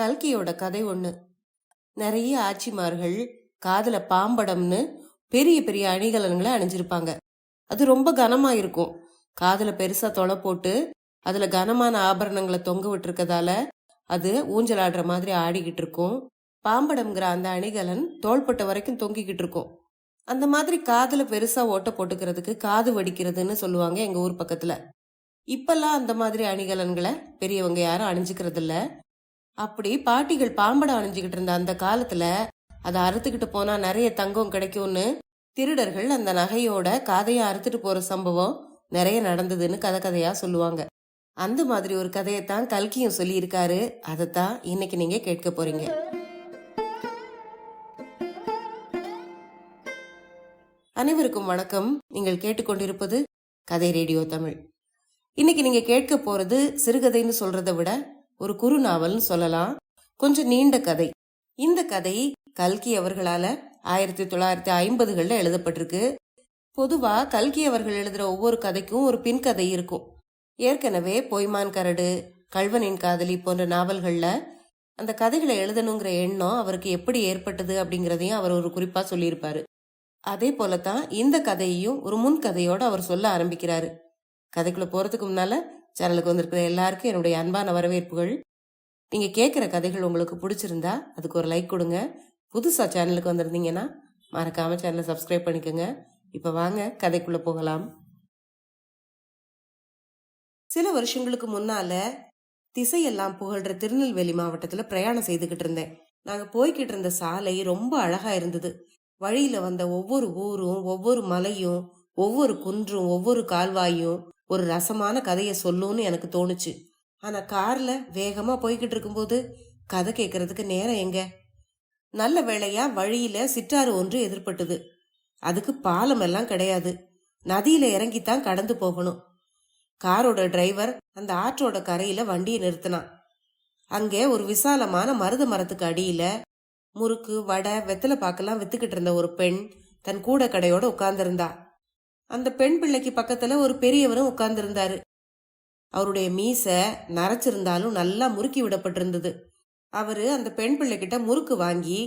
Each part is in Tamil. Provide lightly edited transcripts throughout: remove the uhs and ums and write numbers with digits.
கல்கியோட கதை ஒண்ணு. நிறைய ஆட்சிமார்கள் காதுல பாம்படம்னு பெரிய பெரிய அணிகலன்களை அணிஞ்சிருப்பாங்க. அது ரொம்ப கனமா இருக்கும். காதுல பெருசா தொலை போட்டு அதுல கனமான ஆபரணங்களை தொங்க விட்டுருக்கதால அது ஊஞ்சல் ஆடுற மாதிரி ஆடிக்கிட்டு இருக்கும். பாம்படம்ங்கிற அந்த அணிகலன் தோள்பட்ட வரைக்கும் தொங்கிக்கிட்டு இருக்கும். அந்த மாதிரி காதுல பெருசா ஓட்ட போட்டுக்கிறதுக்கு காது வடிக்கிறதுன்னு சொல்லுவாங்க எங்க ஊர் பக்கத்துல. இப்பெல்லாம் அந்த மாதிரி அணிகலன்களை பெரியவங்க யாரும் அணிஞ்சுக்கிறது இல்ல. அப்படி பாட்டிகள் பாம்படம் அணிஞ்சுக்கிட்டு இருந்த அந்த காலத்துல அதை அறுத்துக்கிட்டு போனா நிறைய தங்கம் கிடைக்கும்னு திருடர்கள் அந்த நகையோட காதையை அறுத்துட்டு போற சம்பவம் நிறைய நடந்ததுன்னு கதையா சொல்லுவாங்க. அந்த மாதிரி ஒரு கதையைத்தான் கல்கியும் சொல்லியிருக்காரு. அதைத்தான் இன்னைக்கு நீங்க கேட்க போறீங்க. அனைவருக்கும் வணக்கம். நீங்கள் கேட்டுக்கொண்டிருப்பது கதை ரேடியோ தமிழ். இன்னைக்கு நீங்க கேட்க போறது சிறுகதைன்னு சொல்றதை விட ஒரு குறு நாவல்னு சொல்லலாம். கொஞ்சம் நீண்ட கதை. இந்த கதை கல்கி அவர்களால 1950களில் எழுதப்பட்டிருக்கு. பொதுவா கல்கி அவர்கள் எழுதுற ஒவ்வொரு கதைக்கும் ஒரு பின் கதை இருக்கும். ஏற்கனவே பொய்மான் கரடு, கல்வனின் காதலி போன்ற நாவல்கள்ல அந்த கதைகளை எழுதணுங்கிற எண்ணம் அவருக்கு எப்படி ஏற்பட்டது அப்படிங்கிறதையும் அவர் ஒரு குறிப்பா சொல்லியிருப்பாரு. அதே போலதான் இந்த கதையையும் ஒரு முன் கதையோட அவர் சொல்ல ஆரம்பிக்கிறாரு. கதைக்குள்ள போறதுக்கு முன்னால சேனலுக்கு வந்திருக்கிற எல்லாருக்கும் என்னுடைய அன்பான வரவேற்புகள். நீங்க கேட்கிற கதைகள் உங்களுக்கு பிடிச்சிருந்தா அதுக்கு ஒரு லைக் கொடுங்க. புதுசா சேனலுக்கு வந்திருந்தீங்கன்னா மறக்காம சேனலை சப்ஸ்கிரைப் பண்ணிக்கோங்க. இப்ப வாங்க கதைக்குள்ள போகலாம். சில வருஷங்களுக்கு முன்னால திசையெல்லாம் புகழ்ற திருநெல்வேலி மாவட்டத்துல பிரயாணம் செய்துகிட்டு இருந்தேன். நாங்க போய்கிட்டு இருந்த சாலை ரொம்ப அழகா இருந்தது. வழியில வந்த ஒவ்வொரு ஊரும், ஒவ்வொரு மலையும், ஒவ்வொரு குன்றும், ஒவ்வொரு கால்வாயும் ஒரு ரசமான கதையை சொல்லும்னு எனக்கு தோணுச்சு. ஆனா கார்ல வேகமா போய்கிட்டு இருக்கும்போது கதை கேட்கறதுக்கு நேரம் எங்க? நல்ல வேளையா வழியில சிற்றாறு ஒன்று எதிர்பட்டது. அதுக்கு பாலம் எல்லாம் கிடையாது. நதியில இறங்கித்தான் கடந்து போகணும். காரோட டிரைவர் அந்த ஆற்றோட கரையில வண்டியை நிறுத்தினான். அங்கே ஒரு விசாலமான மருத மரத்துக்கு அடியில முறுக்கு, வடை, வெத்தலை பாக்கெல்லாம் வித்துக்கிட்டு இருந்த ஒரு பெண் தன் கூட கடையோட உட்கார்ந்திருந்தா. அந்த பெண் பிள்ளைக்கு பக்கத்துல ஒரு பெரியவரும் உட்கார்ந்திருந்தாரு. அவருடைய மீச நரைச்சிருந்தாலும் நல்லா முறுக்கி விடப்பட்டிருந்தது. அவரு அந்த பெண் பிள்ளை கிட்ட முறுக்கு வாங்கி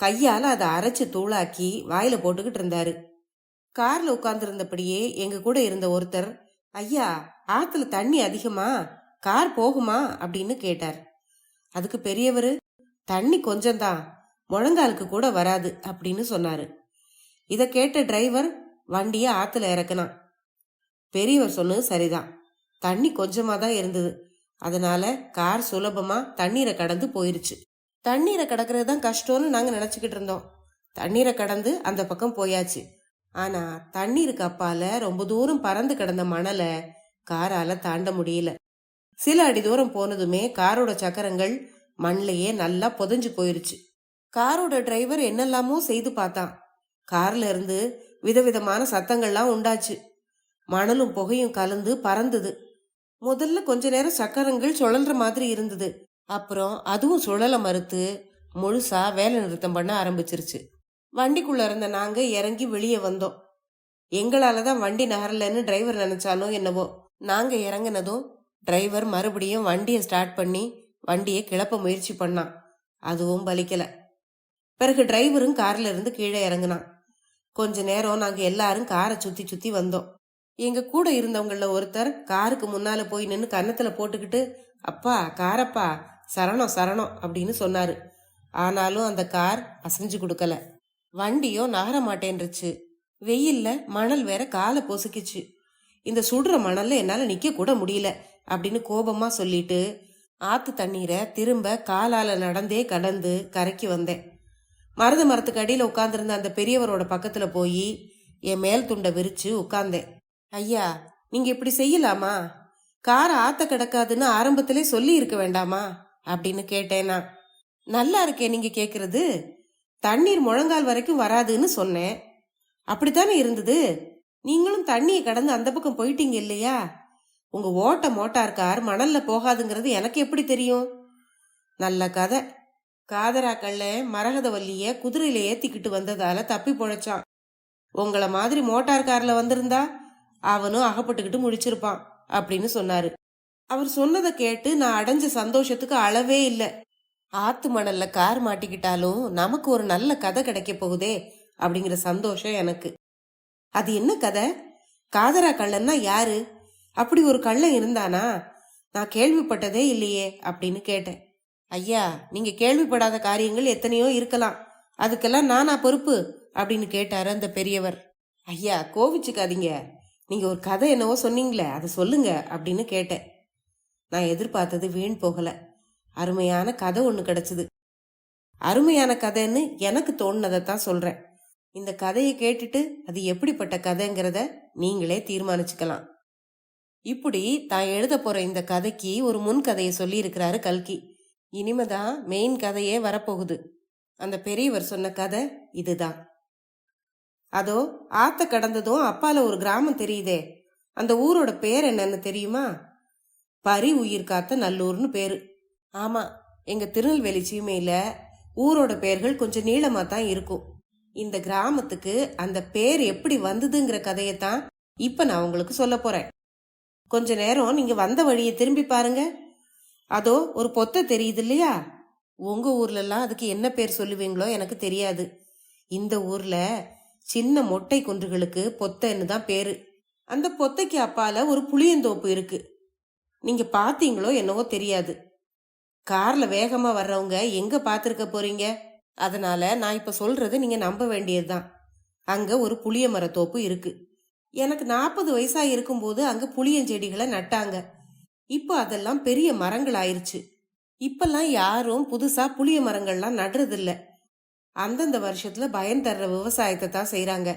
கையால அதை அரைச்சு தூளாக்கி வாயில போட்டுக்கிட்டு இருந்தாரு. கார்ல உட்கார்ந்துருந்தபடியே எங்க கூட இருந்த ஒருத்தர், ஐயா ஆத்துல தண்ணி அதிகமா, கார் போகுமா அப்படின்னு கேட்டார். அதுக்கு பெரியவரு, தண்ணி கொஞ்சம்தான், முழங்காலுக்கு கூட வராது அப்படின்னு சொன்னாரு. இத கேட்ட டிரைவர் வண்டிய ஆத்துல இறக்குனான். பெரியவர் சொன்னது சரிதான். தண்ணி கொஞ்சமா தான் இருந்தது. அதனால கார் சுலபமா தண்ணீரை கடந்து போயிருச்சு. தண்ணீரை கடக்கிறது தான் கஷ்டம்னு நாங்க நினைச்சுக்கிட்டு இருந்தோம். தண்ணீரை கடந்து அந்த பக்கம் போயாச்சு. ஆனா தண்ணீருக்கு அப்பால ரொம்ப தூரம் பறந்து கிடந்த மணலை காரால தாண்ட முடியல. சில அடி தூரம் போனதுமே காரோட சக்கரங்கள் மண்லையே நல்லா புதைஞ்சு போயிருச்சு. காரோட டிரைவர் என்னெல்லாமோ செய்து பார்த்தான். கார்ல இருந்து விதவிதமான சத்தங்கள்லாம் உண்டாச்சு. மணலும் புகையும் கலந்து பறந்தது. முதல்ல கொஞ்ச நேரம் சக்கரங்கள் சுழல்ற மாதிரி இருந்தது. அப்புறம் அதுவும் சுழல மறுத்து முழுசா வேலை நிறுத்தம் பண்ண ஆரம்பிச்சிருச்சு. வண்டிக்குள்ள இருந்த நாங்க இறங்கி வெளியே வந்தோம். எங்களாலதான் வண்டி நகரலன்னு டிரைவர் நினைச்சாலும் என்னவோ, நாங்க இறங்கினதும் டிரைவர் மறுபடியும் வண்டியை ஸ்டார்ட் பண்ணி வண்டியை கிளப்ப முயற்சி பண்ணான். அதுவும் பலிக்கல. பிறகு டிரைவரும் கார்ல இருந்து கீழே இறங்கினான். கொஞ்ச நேரம் நாங்க எல்லாரும் காரை சுத்தி சுத்தி வந்தோம். எங்க கூட இருந்தவங்கள ஒருத்தர் காருக்கு முன்னால போய் நின்று கன்னத்துல போட்டுக்கிட்டு, அப்பா காரப்பா, சரணம் சரணம் அப்படின்னு சொன்னாரு. ஆனாலும் அந்த கார் அசைஞ்சு கொடுக்கல. வண்டியோ நகர மாட்டேன்ருச்சு. வெயில்ல மணல் வேற காலை பொசுக்கிச்சு. இந்த சுடுற மணல்ல என்னால நிக்க கூட முடியல அப்படின்னு கோபமா சொல்லிட்டு ஆத்து தண்ணீரை திரும்ப காலால நடந்தே கடந்து கரைக்கு வந்தேன். மருத மரத்துக்கு அடியில உட்கார்ந்துருந்த அந்த பெரியவரோட பக்கத்துல போய் என் மேல் துண்டை விரிச்சு உட்கார்ந்தேன். ஐயா, நீங்க இப்படி செய்யலாமா? காரை ஆத்த கிடக்காதுன்னு ஆரம்பத்திலே சொல்லி இருக்க வேண்டாமா அப்படின்னு கேட்டேனா. நல்லா இருக்கே நீங்க கேக்குறது. தண்ணீர் முழங்கால் வரைக்கும் வராதுன்னு சொன்னேன். அப்படித்தானே இருந்தது. நீங்களும் தண்ணியை கடந்து அந்த பக்கம் போயிட்டீங்க இல்லையா? உங்க ஓட்ட மோட்டார் கார் மணல்ல போகாதுங்கிறது எனக்கு எப்படி தெரியும்? நல்ல கதை. காதராக்கள்ல மரகதவல்லிய குதிரையில ஏத்திக்கிட்டு வந்ததால தப்பி பொழைச்சான். உங்களை மாதிரி மோட்டார் கார்ல வந்திருந்தா அவனும் அகப்பட்டுக்கிட்டு முடிச்சிருப்பான் அப்படின்னு சொன்னாரு. அவர் சொன்னதை கேட்டு நான் அடைஞ்ச சந்தோஷத்துக்கு அளவே இல்லை. ஆத்து மணல்ல கார் மாட்டிக்கிட்டாலும் நமக்கு ஒரு நல்ல கதை கிடைக்க போகுதே அப்படிங்கிற சந்தோஷம் எனக்கு. அது என்ன கதை? காதரா கள்ளன்னா யாரு? அப்படி ஒரு கள்ளன் இருந்தானா? நான் கேள்விப்பட்டதே இல்லையே அப்படின்னு கேட்டேன். ஐயா, நீங்க கேள்விப்படாத காரியங்கள் எத்தனையோ இருக்கலாம், அதுக்கெல்லாம் நானா பொறுப்பு அப்படின்னு கேட்டாரு அந்த பெரியவர். ஐயா கோவிச்சுக்காதீங்க, நீங்க ஒரு கதை என்னவோ சொன்னீங்களே அதை சொல்லுங்க அப்படின்னு கேட்டேன். நான் எதிர்பார்த்தது வீண் போகல. அருமையான கதை ஒண்ணு கிடைச்சது. அருமையான கதைன்னு எனக்கு தோணுனதைத்தான் சொல்றேன். இந்த கதையை கேட்டுட்டு அது எப்படிப்பட்ட கதைங்கிறத நீங்களே தீர்மானிச்சுக்கலாம். இப்படி தான் எழுத போற இந்த கதைக்கு ஒரு முன் கதையை சொல்லி இருக்கிறாரு கல்கி. இனிமேதான் மெயின் கதையே வரப்போகுது. அந்த பெரியவர் சொன்ன கதை இதுதான். அதோ ஆத்த கடந்ததும் அப்பால ஒரு கிராமம் தெரியுதே, அந்த ஊரோட பேர் என்னன்னு தெரியுமா? பரி உயிர் காத்த நல்லூர்னு பேரு. ஆமா, எங்க திருநெல்வேலி சீமையில ஊரோட பேர்கள் கொஞ்சம் நீளமா தான் இருக்கும். இந்த கிராமத்துக்கு அந்த பேர் எப்படி வந்ததுங்கிற கதையத்தான் இப்ப நான் உங்களுக்கு சொல்ல போறேன். கொஞ்ச நேரம் நீங்க வந்த வழியை திரும்பி பாருங்க. அதோ ஒரு பொத்தை தெரியுது இல்லையா? உங்க ஊர்ல எல்லாம் அதுக்கு என்ன பேர் சொல்லுவீங்களோ எனக்கு தெரியாது. இந்த ஊர்ல சின்ன மொட்டை குன்றுகளுக்கு பொத்தைன்னு தான் பேரு. அந்த பொத்தைக்கு அப்பால ஒரு புளியந்தோப்பு இருக்கு. நீங்க பாத்தீங்களோ என்னவோ தெரியாது. கார்ல வேகமா வர்றவங்க எங்க பாத்திருக்க போறீங்க? அதனால நான் இப்ப சொல்றது நீங்க நம்ப வேண்டியதுதான். அங்க ஒரு புளிய மரத்தோப்பு இருக்கு. எனக்கு 40 வயசா இருக்கும்போது அங்க புளியஞ்செடிகளை நட்டாங்க. இப்போ அதெல்லாம் பெரிய மரங்கள் ஆயிருச்சு. இப்பெல்லாம் யாரும் புதுசா புளிய மரங்கள்லாம் நடுறதில்ல. அந்தந்த வருஷத்துல பயன் தர்ற விவசாயத்தை தான் செய்யறாங்க.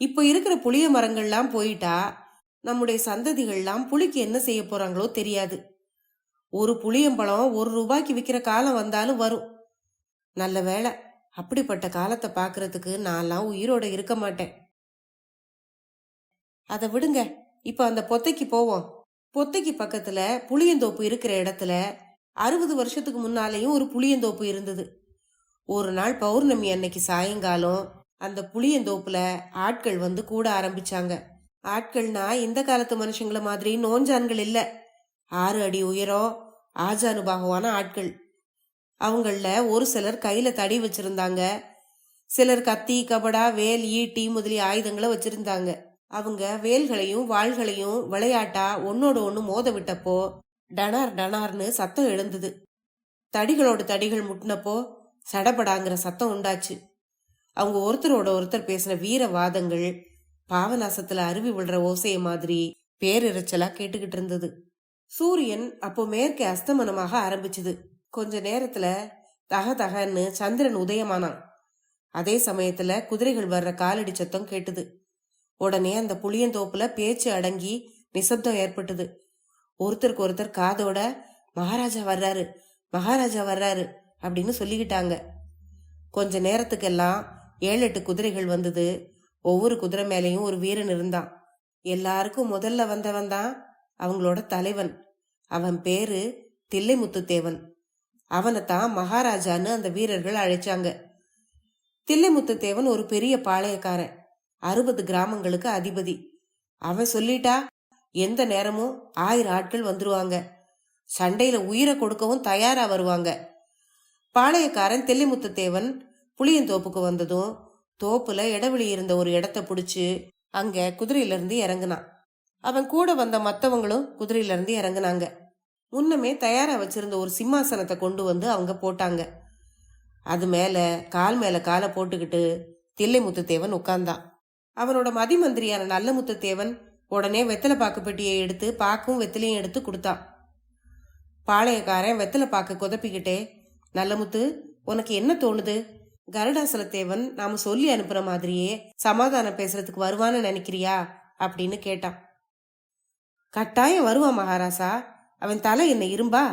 இப்போ இருக்கிற புளிய மரங்கள்லாம் போயிட்டா நம்முடைய சந்ததிகள்லாம் புளிக்கு என்ன செய்ய போறாங்களோ தெரியாது. ஒரு புளியம்பழம் 1 ரூபாய்க்கு விற்கிற காலம் வந்தாலும் வரும். நல்ல வேளை, அப்படிப்பட்ட காலத்தை பாக்குறதுக்கு நான்லாம் உயிரோட இருக்க மாட்டேன். அதை விடுங்க, இப்ப அந்த பொத்தைக்கு போவோம். பொத்தைக்கு பக்கத்துல புளியந்தோப்பு இருக்கிற இடத்துல 60 வருஷத்துக்கு முன்னாலேயும் ஒரு புளியந்தோப்பு இருந்தது. ஒரு நாள் பௌர்ணமி அன்னைக்கு சாயங்காலம் அந்த புளியந்தோப்புல ஆட்கள் வந்து கூட ஆரம்பிச்சாங்க. ஆட்கள்னா இந்த காலத்து மனுஷங்கள மாதிரி நோஞ்சான்கள் இல்ல. 6 அடி உயரம், ஆஜானுபாகுவான ஆட்கள். அவங்கள ஒரு சிலர் கையில தடி வச்சிருந்தாங்க, சிலர் கத்தி, கபடா, வேல், ஈட்டி முதலிய ஆயுதங்களை வச்சிருந்தாங்க. அவங்க வேல்களையும் வாள்களையும் விளையாட்டா ஒன்னோட ஒண்ணு மோத விட்டப்போ டனார் டனார்னு சத்தம் எழுந்தது. தடிகளோட தடிகள் முட்டினப்போ சடபடாங்கிற சத்தம் உண்டாச்சு. அவங்க ஒருத்தரோட ஒருத்தர் பேசின வீர வாதங்கள் பாவநாசத்துல அருவி விழுற ஓசைய மாதிரி பேரிரைச்சலா கேட்டுக்கிட்டு இருந்தது. சூரியன் அப்போ மேற்கே அஸ்தமனமாக ஆரம்பிச்சுது. கொஞ்ச நேரத்துல தக தகன்னு சந்திரன் உதயமானான். அதே சமயத்துல குதிரைகள் வர்ற காலடி சத்தம் கேட்டுது. உடனே அந்த புளியந்தோப்புல பேச்சு அடங்கி நிசப்தம் ஏற்பட்டது. ஒருத்தருக்கு ஒருத்தர் காதோட மகாராஜா வர்றாரு, மகாராஜா வர்றாரு அப்படின்னு சொல்லிக்கிட்டாங்க. கொஞ்ச நேரத்துக்கெல்லாம் 7-8 குதிரைகள் வந்தது. ஒவ்வொரு குதிரை மேலையும் ஒரு வீரன் இருந்தான். எல்லாருக்கும் முதல்ல வந்தவன் தான் அவங்களோட தலைவன். அவன் பேரு தில்லைமுத்துத்தேவன். அவனைத்தான் மகாராஜான்னு அந்த வீரர்கள் அழைச்சாங்க. தில்லைமுத்துத்தேவன் ஒரு பெரிய பாளையக்காரன், 60 கிராமங்களுக்கு அதிபதி. அவன் சொல்லிட்டா எந்த நேரமும் 1000 ஆட்கள் வந்துருவாங்க. சண்டையில உயிரை கொடுக்கவும் தயாரா வருவாங்க. பாளையக்காரன் தில்லைமுத்துத்தேவன் புளியந்தோப்புக்கு வந்ததும் தோப்புல இடவெளி இருந்த ஒரு இடத்த பிடிச்சு அங்க குதிரையில இருந்து இறங்குனான். அவன் கூட வந்த மத்தவங்களும் குதிரையில இருந்து இறங்குனாங்க. முன்னமே தயாரா வச்சிருந்த ஒரு சிம்மாசனத்தை கொண்டு வந்து அவங்க போட்டாங்க. அது மேல காலை போட்டுக்கிட்டு தில்லைமுத்துத்தேவன் உட்கார்ந்தான். அவனோட மதிமந்திரியான நல்லமுத்துத்தேவன் உடனே வெத்தலை பாக்கு பெட்டியை எடுத்து பாக்கும் வெத்திலையும் எடுத்து கொடுத்தான். பாளையக்காரன் வெத்தலை பாக்க குதப்பிக்கிட்டே, நல்லமுத்து, உனக்கு என்ன தோணுது? கருடாசலத்தேவன் நாம சொல்லி அனுப்புற மாதிரியே சமாதானம் பேசுறதுக்கு வருவான்னு நினைக்கிறியா அப்படின்னு கேட்டான். கட்டாயம் வருவான் மகாராசா. அவன் தலை என்ன இரும்பா?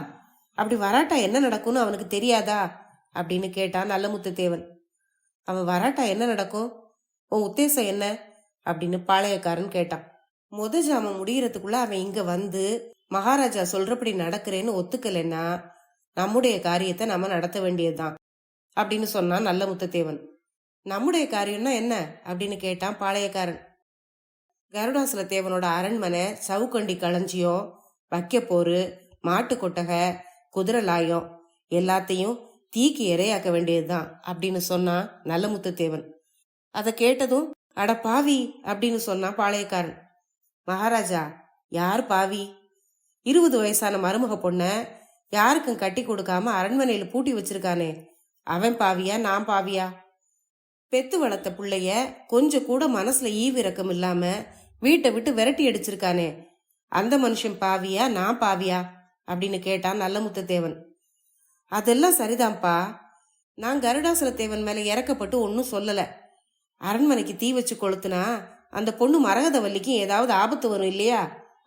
அப்படி வராட்டா என்ன நடக்கும்னு அவனுக்கு தெரியாதா அப்படின்னு கேட்டான் நல்லமுத்துத்தேவன். அவன் வராட்டா என்ன நடக்கும்? உன் உத்தேசம் என்ன அப்படின்னு பாளையக்காரன் கேட்டான். ஜாமம் முடியறதுக்குள்ள அவன் இங்க வந்து மகாராஜா சொல்றபடி நடக்கிறேன்னு ஒத்துக்கலைன்னா நம்முடைய காரியத்தை நம்ம நடத்த வேண்டியதுதான் அப்படின்னு சொன்னான் நல்லமுத்துத்தேவன். நம்முடைய காரியம்னா என்ன அப்படின்னு கேட்டான் பாளையக்காரன். கருடாசல தேவனோட அரண்மனை, சவுக்கண்டி களஞ்சியம், வைக்கப்போரு, மாட்டு கொட்டகை, குதிரை லாயம் எல்லாத்தையும் தீக்கு இரையாக்க வேண்டியதுதான் அப்படின்னு சொன்னான் நல்லமுத்து தேவன். அதை கேட்டதும் அட பாவி அப்படின்னு சொன்னான் பாளையக்காரன். மகாராஜா, யார் பாவி? 20 வயசான மருமக பொண்ண யாருக்கும் கட்டி கொடுக்காம அரண்மனையில பூட்டி வச்சிருக்கானே, அவன் பாவியா நான் பாவியா? பெத்து வளர்த்த பிள்ளைய கொஞ்சம் கூட மனசுல ஈவிரக்கம் இல்லாம வீட்டை விட்டு விரட்டி அடிச்சிருக்கானே, அந்த மனுஷன் பாவியா நான் பாவியா அப்படின்னு கேட்டான் நல்லமுத்து தேவன். அதெல்லாம் சரிதான்ப்பா, நான் கருடாசுர தேவன் மேல இறக்கப்பட்டு ஒன்னும் சொல்லல. அரண்மனைக்கு தீ வச்சு கொளுத்துனா அந்த பொண்ணு மரகதவல்லிக்கும் ஏதாவது ஆபத்து வரும் இல்லையா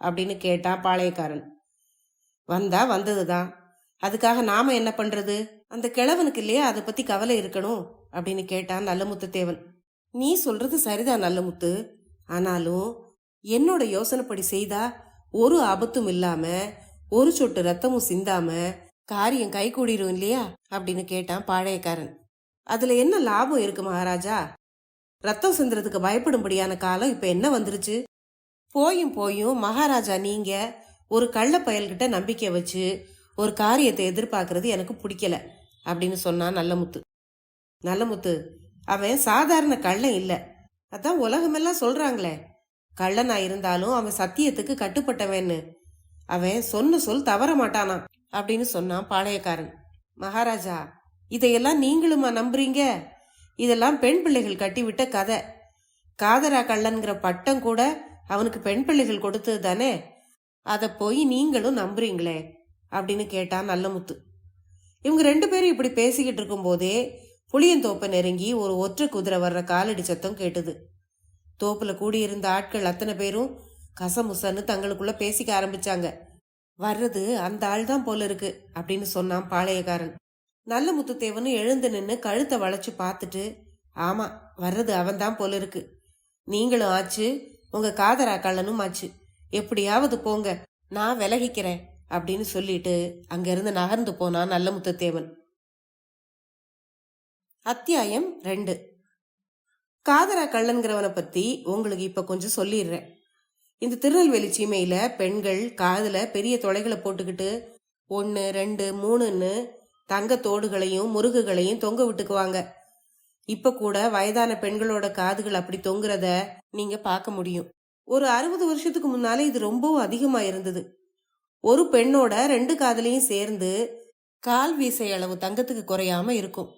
அப்படின்னு கேட்டான் பாளையக்காரன். வந்தா வந்ததுதான், அதுக்காக நாம என்ன பண்றது? அந்த கிழவனுக்கு இல்லையா அதை பத்தி கவலை இருக்கணும் அப்படின்னு கேட்டான் நல்லமுத்து தேவன். நீ சொல்றது சரிதான் நல்லமுத்து, ஆனாலும் என்னோட யோசனைப்படி செய்தா ஒரு ஆபத்தும் இல்லாம ஒரு சொட்டு ரத்தமும் சிந்தாம காரியம் கை கூடிரும் இல்லையா அப்படின்னு கேட்டான் பாளையக்காரன். அதுல என்ன லாபம் இருக்கு மகாராஜா? ரத்தம் சிந்துறதுக்கு பயப்படும்படியான காலம் இப்ப என்ன வந்துருச்சு? போயும் போயும் மகாராஜா, நீங்க ஒரு கள்ள பயல்கிட்ட நம்பிக்கை வச்சு ஒரு காரியத்தை எதிர்பார்க்கறது எனக்கு பிடிக்கல அப்படின்னு சொன்னான் நல்லமுத்து. நல்லமுத்து, அவன் சாதாரண கள்ளன் இல்ல, அதான் உலகமெல்லாம் சொல்றாங்களே, கள்ளனா இருந்தாலும் அவன் சத்தியத்துக்கு கட்டுப்பட்டவன்னு. அவன் சொன்ன சொல் தவற மாட்டானா அப்படின்னு சொன்னான் பாளையக்காரன். மகாராஜா, இதையெல்லாம் நீங்களுமா நம்புறீங்க? இதெல்லாம் பெண் பிள்ளைகள் கட்டிவிட்ட கதை. காதரா கள்ளன்கிற பட்டம் கூட அவனுக்கு பெண் பிள்ளைகள் கொடுத்தது தானே, அதை போய் நீங்களும் நம்புறீங்களே அப்படின்னு கேட்டான் நல்லமுத்து. இவங்க 2 பேரும் இப்படி பேசிக்கிட்டு இருக்கும் போதே புளியந்தோப்பை நெருங்கி ஒரு ஒற்றை குதிரை வர்ற காலடி சத்தம் கேட்டுது. தோப்புல கூடியிருந்த ஆட்கள் அத்தனை பேரும் கசமுசன்னு தங்களுக்குள்ள பேசிக்க ஆரம்பிச்சாங்க. வர்றது அந்த ஆள் தான் போல இருக்கு அப்படின்னு சொன்னான் பாளையக்காரன். நல்லமுத்து தேவனும் எழுந்து நின்று கழுத்தை வளைச்சு பார்த்துட்டு, ஆமா, வர்றது அவன் தான் போல இருக்கு, நீங்களும் ஆச்சு, உங்க காதரா கள்ளனும் ஆச்சு, எப்படியாவது போங்க, நான் விலகிக்கிறேன் அப்படின்னு சொல்லிட்டு அங்கிருந்து நகர்ந்து போனான் நல்லமுத்து தேவன். அத்தியாயம் 2. காதரா கள்ளன்கிறவனை பத்தி உங்களுக்கு இப்ப கொஞ்சம் சொல்லிடுறேன். இந்த திருநெல்வேலி சீமையில பெண்கள் காதுல பெரிய தொலைகளை போட்டுக்கிட்டு 1, 2, 3ன்னு தங்க தோடுகளையும் முருகுகளையும் தொங்க விட்டுக்குவாங்க. இப்ப கூட வயதான பெண்களோட காதுகள் அப்படி தொங்குறத நீங்க பார்க்க முடியும். ஒரு 60 வருஷத்துக்கு முன்னாலே இது ரொம்பவும் அதிகமா இருந்தது. ஒரு பெண்ணோட 2 காதலையும் சேர்ந்து கால் வீசை அளவு தங்கத்துக்கு குறையாம இருக்கும்.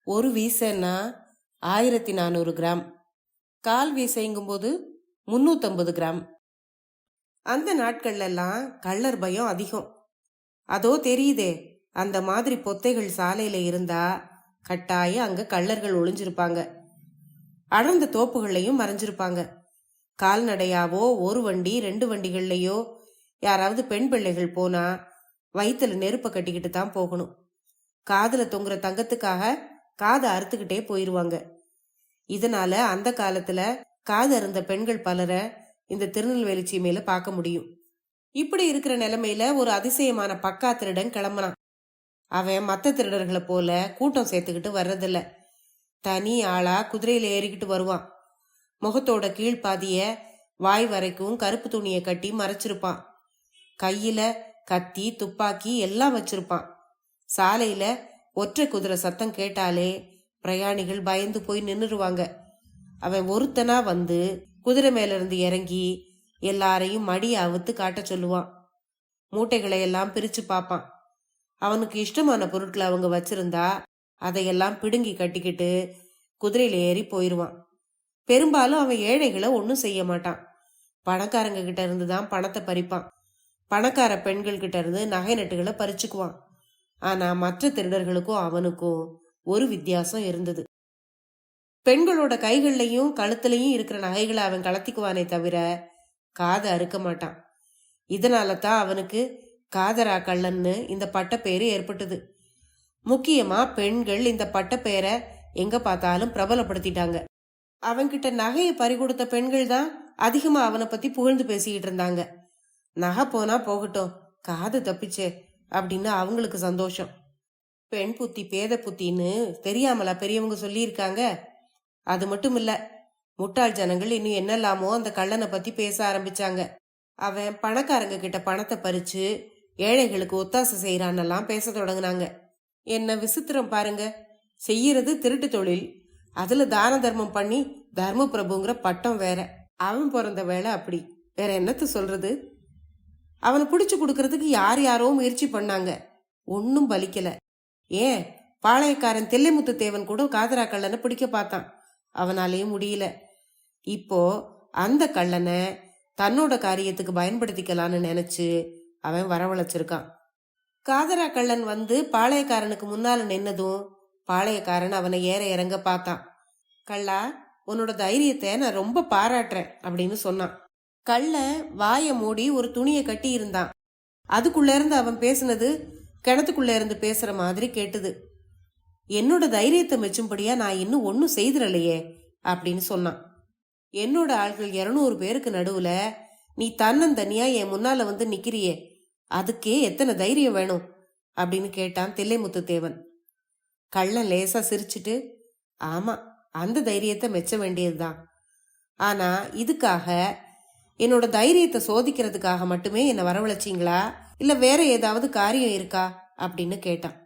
ஒரு வீசைன்னா 1400 கிராம், கால் வீசைங்கும் போது 350 கிராம். அந்த நாட்கள்ல எல்லாம் கள்ளர் பயம் அதிகம். அதோ தெரியுதே, அந்த மாதிரி பொத்தைகள் சாலையில இருந்தா கட்டாயம் அங்க கள்ளர்கள் ஒளிஞ்சிருப்பாங்க. அடர்ந்த தோப்புகள்லையும் மறைஞ்சிருப்பாங்க. கால்நடையாவோ ஒரு வண்டி 2 வண்டிகள்லயோ யாராவது பெண் பிள்ளைகள் போனா வயிற்றுல நெருப்ப கட்டிக்கிட்டு தான் போகணும். காதுல தொங்குற தங்கத்துக்காக காதை அறுத்துக்கிட்டே போயிருவாங்க. இதனால அந்த காலத்துல காது அருந்த பெண்கள் பலரை இந்த திருநெல்வேலி சீமையில பார்க்க முடியும். இப்படி இருக்கிற நிலைமையில ஒரு அதிசயமான பக்கா திருடன் கிளம்பினான். அவன் மற்ற திருடர்களை போல கூட்டம் சேர்த்துக்கிட்டு வர்றதில்ல. தனி ஆளா குதிரையில ஏறிக்கிட்டு வருவான். முகத்தோட கீழ்பாதிய வாய் வரைக்கும் கருப்பு துணியை கட்டி மறைச்சிருப்பான். கையில கத்தி துப்பாக்கி எல்லாம் வச்சிருப்பான். சாலையில ஒற்றை குதிரை சத்தம் கேட்டாலே பிரயாணிகள் பயந்து போய் நின்னுருவாங்க. அவன் ஒருத்தனா வந்து குதிரை மேல இருந்து இறங்கி எல்லாரையும் மடிய அவுத்து காட்ட சொல்லுவான். மூட்டைகளை எல்லாம் பிரிச்சு பார்ப்பான். அவனுக்கு இஷ்டமான பொருட்களை அவங்க வச்சிருந்தா அதையெல்லாம் பிடுங்கி கட்டிக்கிட்டு குதிரையில ஏறி போயிருவான். பெரும்பாலும் அவன் ஏழைகளை ஒன்னும் செய்ய மாட்டான். பணக்காரங்க கிட்ட இருந்து தான் பணத்தை பறிப்பான். பணக்கார பெண்கள் கிட்ட இருந்து நகை நட்டுகளை பறிச்சுக்குவான். ஆனா மற்ற திருடர்களுக்கும் அவனுக்கும் ஒரு வித்தியாசம் இருந்தது. பெண்களோட கைகள்லையும் கழுத்துலையும் இருக்கிற நகைகளை அவன் கலத்திக்குவானே தவிர காதை அறுக்க மாட்டான். இதனால தான் அவனுக்கு காதரா கள்ளன்னு இந்த பட்டப்பேரு ஏற்பட்டது. முக்கியமா பெண்கள் இந்த பட்டப்பேரை எங்க பார்த்தாலும் பிரபலப்படுத்திட்டாங்க. அவன்கிட்ட நகையை பறிகொடுத்த பெண்கள் தான் அதிகமா அவனை பத்தி புகழ்ந்து பேசிக்கிட்டு இருந்தாங்க. நகை போனா போகட்டும், காது தப்பிச்சே அப்படின்னு அவங்களுக்கு சந்தோஷம். பெண் புத்தி பேத புத்தின்னு தெரியாமலா பெரியவங்க சொல்லியிருக்காங்க? அது மட்டும் இல்ல, முட்டாள் ஜனங்கள் இன்னும் என்னெல்லாமோ அந்த கள்ளனை பத்தி பேச ஆரம்பிச்சாங்க. அவன் பணக்காரங்க கிட்ட பணத்தை பறிச்சு ஏழைகளுக்கு ஒத்தாசை செய்யறான்னெல்லாம் பேச தொடங்கினாங்க. என்ன விசித்திரம் பாருங்க. செய்யறது திருட்டு தொழில், அதுல தான தர்மம் பண்ணி தர்ம பிரபுங்கிற பட்டம் வேற. அவன் பிறந்த வேலை அப்படி. வேற என்னத்த சொல்றது? அவனை பிடிச்சு கொடுக்கறதுக்கு யார் யாரோ முயற்சி பண்ணாங்க, ஒன்னும் பலிக்கல. ஏன், பாளையக்காரன் தில்லைமுத்து தேவன் கூட காதரா கள்ளனை பிடிக்க பார்த்தான், அவனாலேயும் முடியல. இப்போ அந்த கள்ளனை தன்னோட காரியத்துக்கு பயன்படுத்திக்கலான்னு நினைச்சு அவன் வரவழைச்சிருக்கான். காதரா கள்ளன் வந்து பாளையக்காரனுக்கு முன்னால நின்னதும் பாளையக்காரன் அவனை ஏற இறங்க பார்த்தான். கள்ளா, உன்னோட தைரியத்தை நான் ரொம்ப பாராட்டுறேன் அப்படின்னு சொன்னான். கள்ளன் வாய மூடி ஒரு துணியை கட்டி இருந்தான். அதுக்குள்ள இருந்து அவன் பேசுனது கிணத்துக்குள்ள இருந்து பேசுற மாதிரி கேட்டுது. என்னோட தைரியத்தை மெச்சும்படியா நான் இன்னும் ஒன்னும் செய்திரலையே அப்படின்னு சொன்னான். என்னோட ஆள்கள் 200 பேருக்கு நடுவுல நீ தன்னந்தனியா என் முன்னால வந்து நிக்கிறியே, அதுக்கே எத்தனை தைரியம் வேணும் அப்படின்னு கேட்டான் தில்லைமுத்து தேவன். கள்ளன் லேசா சிரிச்சுட்டு, ஆமா, அந்த தைரியத்தை மெச்ச வேண்டியதுதான். ஆனா இதுக்காக என்னோட தைரியத்தை சோதிக்கிறதுக்காக மட்டுமே என்னை வரவழைச்சிங்களா, இல்ல வேற ஏதாவது காரியம் இருக்கா அப்படின்னு கேட்டான்.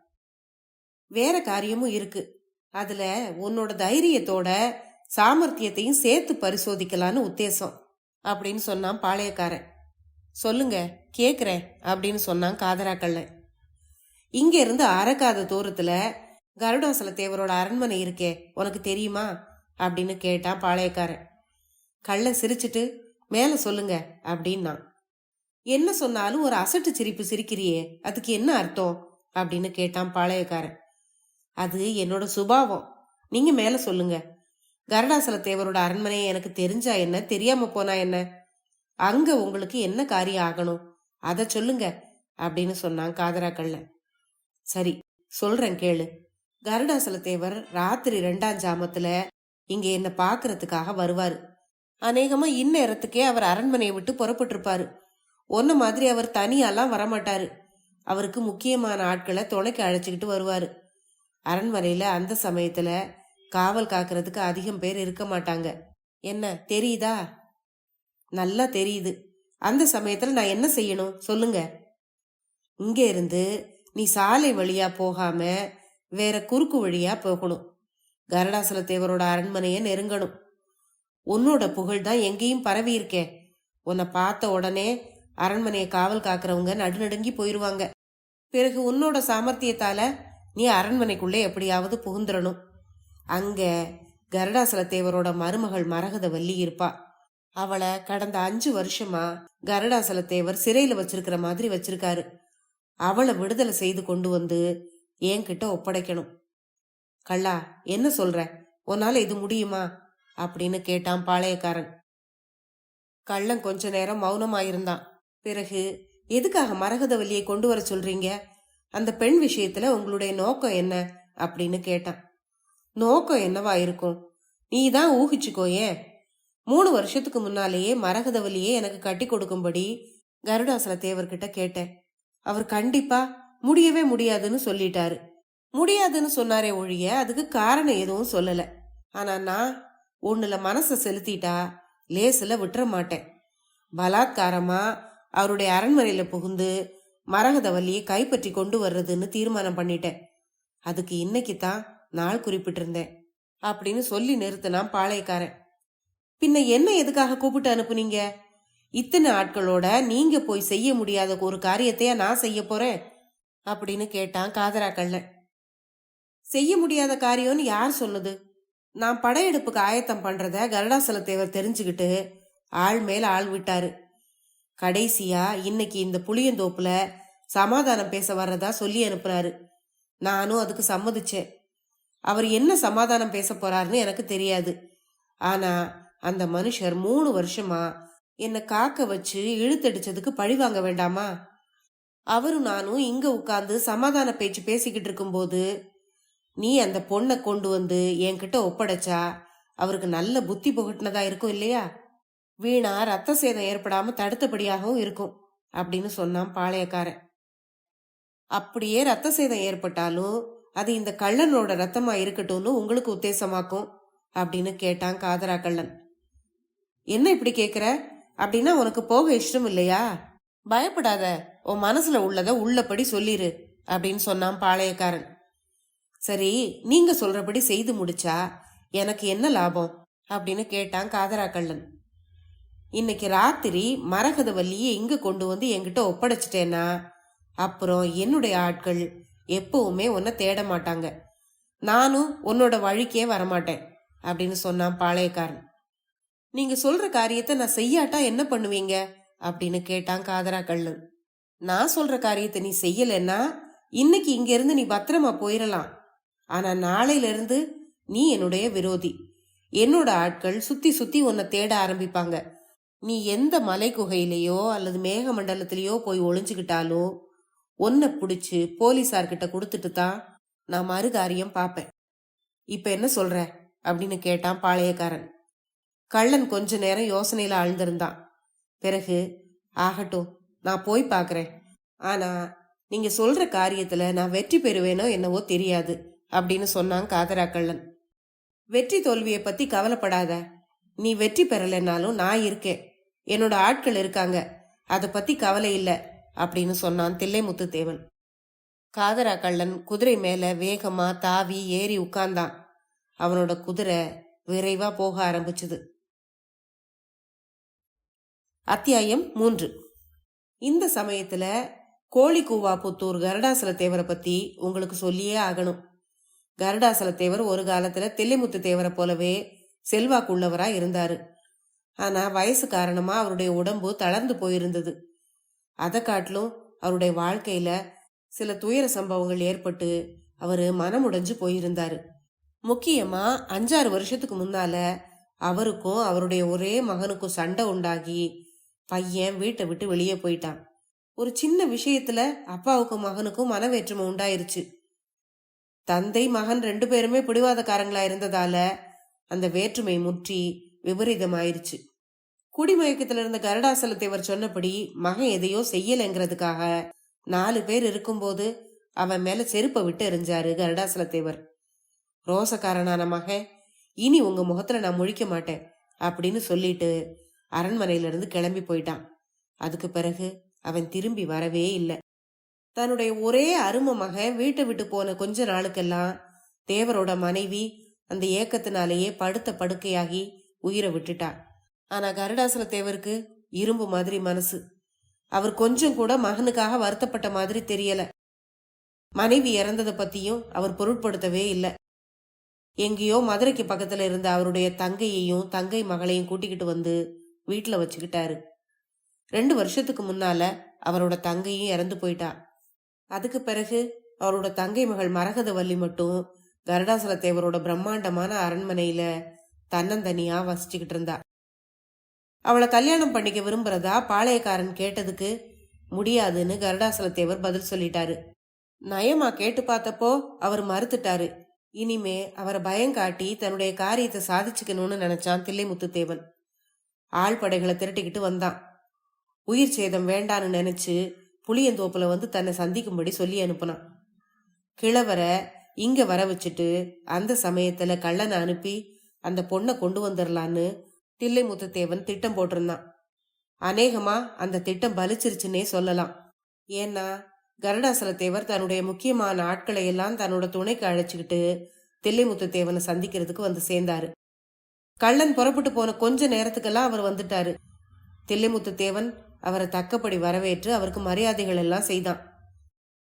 வேற காரியமும் இருக்கு. அதுல உன்னோட தைரியத்தோட சாமர்த்தியத்தையும் சேர்த்து பரிசோதிக்கலான்னு உத்தேசம் அப்படின்னு சொன்னான் பாளையக்காரன். சொல்லுங்க, கேக்குறேன் அப்படின்னு சொன்னான் காதரா கள்ளன். இங்க இருந்து அரைக்காத தூரத்துல கருடாசல தேவரோட அரண்மனை இருக்கே, உனக்கு தெரியுமா அப்படின்னு கேட்டான் பாளையக்காரன். கள்ளன் சிரிச்சுட்டு, மேல சொல்லுங்க அப்படின்னா. என்ன சொன்னாலும் ஒரு அசட்டு சிரிப்பு சிரிக்கிறியே, அதுக்கு என்ன அர்த்தம் அப்படின்னு கேட்டான் பாளையக்காரன். அது என்னோட சுபாவம், நீங்க மேல சொல்லுங்க. கருடாசல தேவரோட அரண்மனையை எனக்கு தெரிஞ்சா என்ன, தெரியாம போனா என்ன, அங்க உங்களுக்கு என்ன காரியம் ஆகணும் அத சொல்லுங்க அப்படின்னு சொன்னான் காதரா கள்ளன். சரி, சொல்றேன் கேளு. கருடாசல தேவர் ராத்திரி 2ஆம் ஜாமத்துல இங்க என்ன பாக்குறதுக்காக வருவாரு. அநேகமா இந்நேரத்துக்கே அவர் அரண்மனையை விட்டு புறப்பட்டு இருப்பாரு. ஒன்ன மாதிரி அவர் தனியாலாம் வரமாட்டாரு. அவருக்கு முக்கியமான ஆட்களை துணைக்கு அழைச்சிக்கிட்டு வருவாரு. அரண்மனையில அந்த சமயத்துல காவல் காக்கிறதுக்கு அதிகம் பேர் இருக்க மாட்டாங்க. என்ன தெரியுதா? நல்லா தெரியுது. அந்த சமயத்துல நான் என்ன செய்யணும் சொல்லுங்க. இங்க இருந்து நீ சாலை வழியா போகாம வேற குறுக்கு வழியா போகணும். கருடாசல தேவரோட அரண்மனைய நெருங்கணும். உன்னோட புகழ் தான் எங்கேயும் பரவி இருக்கே. உன்னை பார்த்த உடனே அரண்மனையை காவல் காக்குறவங்க நடுநடுங்கி போயிருவாங்க. பிறகு உன்னோட சாமர்த்தியத்தால நீ அரண்மனைக்குள்ளே எப்படியாவது புகுந்துடணும். அங்க கருடாசல தேவரோட மருமகள் மரகதவல்லி இருப்பா. அவளை கடந்த 5 வருஷமா கருடாசல தேவர் சிறையில வச்சிருக்கிற மாதிரி வச்சிருக்காரு. அவளை விடுதலை செய்து கொண்டு வந்து என்கிட்ட ஒப்படைக்கணும். கள்ளா, என்ன சொல்ற, உன்னால இது முடியுமா அப்படின்னு கேட்டான் பாளையக்காரன். கள்ளன் கொஞ்ச நேரம் மௌனமாயிருந்தான். பிறகு, எதுக்காக மரகதவல்லியை கொண்டு வர சொல்றீங்க, அந்த பெண் விஷயத்துல உங்களுடைய நோக்கம் என்ன அப்படின்னு கேட்டான். நோக்கம் என்னவா இருக்கும், நீ தான் ஊகிச்சுக்கோ. ஏன், 3 வருஷத்துக்கு முன்னாலேயே மரகதவல்லியே எனக்கு கட்டி கொடுக்கும்படி கருடாசல தேவர்கிட்ட கேட்டேன். அவர் கண்டிப்பா முடியவே முடியாதுன்னு சொல்லிட்டாரு. முடியாதுன்னு சொன்னாரே ஒழிய அதுக்கு காரணம் எதுவும் சொல்லல. ஆனா நான் ஒண்ணுல மனசை செலுத்திட்டா லேசுல விட்டுற மாட்டேன். பலாத்காரமா அவருடைய அரண்மனையில புகுந்து மரகதவல்லியை கைப்பற்றி கொண்டு வர்றதுன்னு தீர்மானம் பண்ணிட்டேன். அதுக்கு இன்னைக்கு தான் நாள் குறிப்பிட்டிருந்தேன் அப்படின்னு சொல்லி நிறுத்தினான் பாளையக்காரன். பின்ன என்ன எதுக்காக கூப்பிட்டு அனுப்புனீங்க? இத்தனை ஆட்களோட நீங்க போய் செய்ய முடியாத ஒரு காரியத்தையா நான் செய்ய போறேன் அப்படின்னு கேட்டான் காதரா கள்ளன். செய்ய முடியாத காரியம்னு யார் சொன்னது? நான் படையெடுப்புக்கு ஆயத்தம் பண்றத கருடாசல தேவர் தெரிஞ்சுக்கிட்டு ஆள் மேல ஆள் விட்டாரு. கடைசியா இன்னைக்கு இந்த புளியந்தோப்புல சமாதானம் பேச வர்றதா சொல்லி அனுப்புனாரு. நானும் அதுக்கு சம்மதிச்சேன். அவர் என்ன சமாதானம் பேச போறாருன்னு எனக்கு தெரியாது. ஆனா அந்த மனுஷர் 3 வருஷமா என்னை காக்க வச்சு இழுத்தடிச்சதுக்கு பழி வாங்க வேண்டாமா? அவரும் நானும் இங்க உட்கார்ந்து சமாதான பேச்சு பேசிக்கிட்டு இருக்கும்போது நீ அந்த பொண்ணை கொண்டு வந்து என்கிட்ட ஒப்படைச்சா அவருக்கு நல்ல புத்தி புகட்டினதா இருக்கும் இல்லையா? வீணா ரத்த சேதம் ஏற்படாம தடுத்தபடியாகவும் இருக்கும் அப்படின்னு சொன்னான் பாளையக்காரன். அப்படியே ரத்த சேதம் ஏற்பட்டாலும் அது இந்த கள்ளனோட ரத்தமா இருக்கட்டும்னு உங்களுக்கு உத்தேசமாக்கும் அப்படின்னு கேட்டான் காதரா கள்ளன். என்ன இப்படி கேக்குற? அப்படின்னா உனக்கு போக இஷ்டம் இல்லையா? பயப்படாத, உன் மனசுல உள்ளத உள்ளபடி சொல்லிரு அப்படின்னு சொன்னான் பாளையக்காரன். சரி, நீங்க சொல்றபடி செய்து முடிச்சா எனக்கு என்ன லாபம் அப்படின்னு கேட்டான் காதரா கள்ளன். இன்னைக்கு ராத்திரி மரகதவல்லியை இங்க கொண்டு வந்து என்கிட்ட ஒப்படைச்சிட்டேன்னா அப்புறம் என்னுடைய ஆட்கள் எப்பவுமே உன்னை தேட மாட்டாங்க. நானும் உன்னோட வழிக்கே வரமாட்டேன் அப்படின்னு சொன்னான் பாளையக்காரன். நீங்க சொல்ற காரியத்தை நான் செய்யாட்டா என்ன பண்ணுவீங்க அப்படின்னு கேட்டான் காதரா கள்ளன். நான் சொல்ற காரியத்தை நீ செய்யலன்னா இன்னைக்கு இங்க இருந்து நீ பத்திரமா போயிடலாம். ஆனா நாளையில இருந்து நீ என்னுடைய விரோதி. என்னோட ஆட்கள் சுத்தி சுத்தி உன்னை தேட ஆரம்பிப்பாங்க. நீ எந்த மலை குகையிலேயோ அல்லது மேக மண்டலத்திலேயோ போய் ஒளிஞ்சுக்கிட்டாலும் உன்னை பிடிச்சு போலீஸார்கிட்ட கொடுத்துட்டு தான் நான் மறுகாரியம் பார்ப்பேன். இப்ப என்ன சொல்ற அப்படின்னு கேட்டான் பாளையக்காரன். கள்ளன் கொஞ்ச நேரம் யோசனையில ஆழ்ந்திருந்தான். பிறகு, ஆகட்டும், நான் போய் பார்க்கறேன். ஆனா நீங்க சொல்ற காரியத்துல நான் வெற்றி பெறுவேனோ என்னவோ தெரியாது அப்படின்னு சொன்னான் காதரா கள்ளன். வெற்றி தோல்வியை பத்தி கவலைப்படாத. நீ வெற்றி பெறலைன்னாலும் நான் இருக்கேன், என்னோட ஆட்கள் இருக்காங்க, அதை பத்தி கவலை இல்லை அப்படின்னு சொன்னான் தில்லைமுத்து தேவன். காதரா கள்ளன் குதிரை மேல வேகமா தாவி ஏறி உட்கார்ந்தான். அவனோட குதிரை விரைவா போக ஆரம்பிச்சுது. அத்தியாயம் 3. இந்த சமயத்துல கோழிக்கூவாபுத்தூர் கருடாசல தேவரை பத்தி உங்களுக்கு சொல்லியே ஆகணும். கருடாசல தேவர் ஒரு காலத்துல தில்லைமுத்து தேவரை போலவே செல்வாக்குள்ளவரா இருந்தாரு. ஆனா வயசு காரணமா அவருடைய உடம்பு தளர்ந்து போயிருந்தது. அதை காட்டிலும் அவருடைய வாழ்க்கையில சில துயர சம்பவங்கள் ஏற்பட்டு அவரு மனமுடைஞ்சு போயிருந்தாரு. முக்கியமா 5-6 வருஷத்துக்கு முன்னால அவருக்கும் அவருடைய ஒரே மகனுக்கும் சண்டை உண்டாகி பையன் வீட்டை விட்டு வெளியே போயிட்டான். ஒரு சின்ன விஷயத்துல அப்பாவுக்கும் மகனுக்கும் மனவேற்றுமை உண்டாயிருச்சு. தந்தை மகன் 2 பேருமே பிடிவாதக்காரங்களா இருந்ததால அந்த வேற்றுமை முற்றி விபரீதமாயிருச்சு. குடிமயக்கத்துல இருந்த கருடாசல தேவர் சொன்னபடி மகன் எதையோ செய்யலைங்கிறதுக்காக 4 பேர் இருக்கும்போது அவன் மேல செருப்பை விட்டு எறிஞ்சாரு கருடாசல தேவர். ரோசக்காரனான மகன், இனி உங்க முகத்துல நான் முழிக்க மாட்டேன் அப்படின்னு சொல்லிட்டு அரண்மனையில இருந்து கிளம்பி போயிட்டான். அதுக்கு பிறகு அவன் திரும்பி வரவே இல்லை. தன்னுடைய ஒரே அருமை மகன் வீட்டை விட்டு போன கொஞ்ச நாளுக்கெல்லாம் தேவரோட மனைவி அந்த ஏக்கத்தினாலேயே படுத்த படுக்கையாகி உயிரை விட்டுட்டா. ஆனா கருடாசல தேவருக்கு இரும்பு மாதிரி மனசு. அவர் கொஞ்சம் கூட மகனுக்காக வருத்தப்பட்ட மாதிரி தெரியல. மனைவி இறந்ததை பத்தியும் அவர் பொருட்படுத்தவே இல்லை. எங்கேயோ மதுரைக்கு பக்கத்துல இருந்த அவருடைய தங்கையையும் தங்கை மகளையும் கூட்டிக்கிட்டு வந்து வீட்டுல வச்சுக்கிட்டாரு. 2 வருஷத்துக்கு முன்னால அவரோட தங்கையும் இறந்து போயிட்டா. அதுக்கு பிறகு அவரோட தங்கை மகள் மரகதவல்லி மட்டும் கருடாசல தேவரோட பிரம்மாண்டமான அரண்மனையில தன்னந்தனியா வசிச்சுக்கிட்டு இருந்தா. அவளை கல்யாணம் பண்ணிக்க விரும்புறதா பாளையக்காரன் கேட்டதுக்கு முடியாதுன்னு கருடாசல தேவர் பதில் சொல்லிட்டாரு. நயமா கேட்டு பார்த்தப்போ அவர் மறுத்துட்டாரு. இனிமே அவரை பயங்காட்டி தன்னுடைய காரியத்தை சாதிச்சுக்கணும்னு நினைச்சான் தில்லைமுத்து தேவன். ஆழ்படைகளை திரட்டிக்கிட்டு வந்தான். உயிர் சேதம் வேண்டான்னு நினைச்சு புளியந்தோப்புல வந்து தன்னை சந்திக்கும்படி சொல்லி அனுப்புனான். கிழவரை இங்க வர வச்சுட்டு அந்த சமயத்துல கள்ளனை அனுப்பி அந்த பொண்ணை கொண்டு வந்துடலான்னு தில்லைமுத்து தேவன் திட்டம் போட்டிருந்தான். அநேகமா அந்த திட்டம் பலிச்சிருச்சுன்னே சொல்லலாம். ஏன்னா கருடாசல தேவர் தன்னுடைய முக்கியமான ஆட்களை எல்லாம் தன்னோட துணைக்கு அழைச்சிக்கிட்டு தில்லைமுத்து தேவனை சந்திக்கிறதுக்கு வந்து சேர்ந்தாரு. கள்ளன் புறப்பட்டு போன கொஞ்ச நேரத்துக்கெல்லாம் அவர் வந்துட்டாரு. தில்லைமுத்து தேவன் அவரை தக்கப்படி வரவேற்று அவருக்கு மரியாதைகள் எல்லாம் செய்தான்.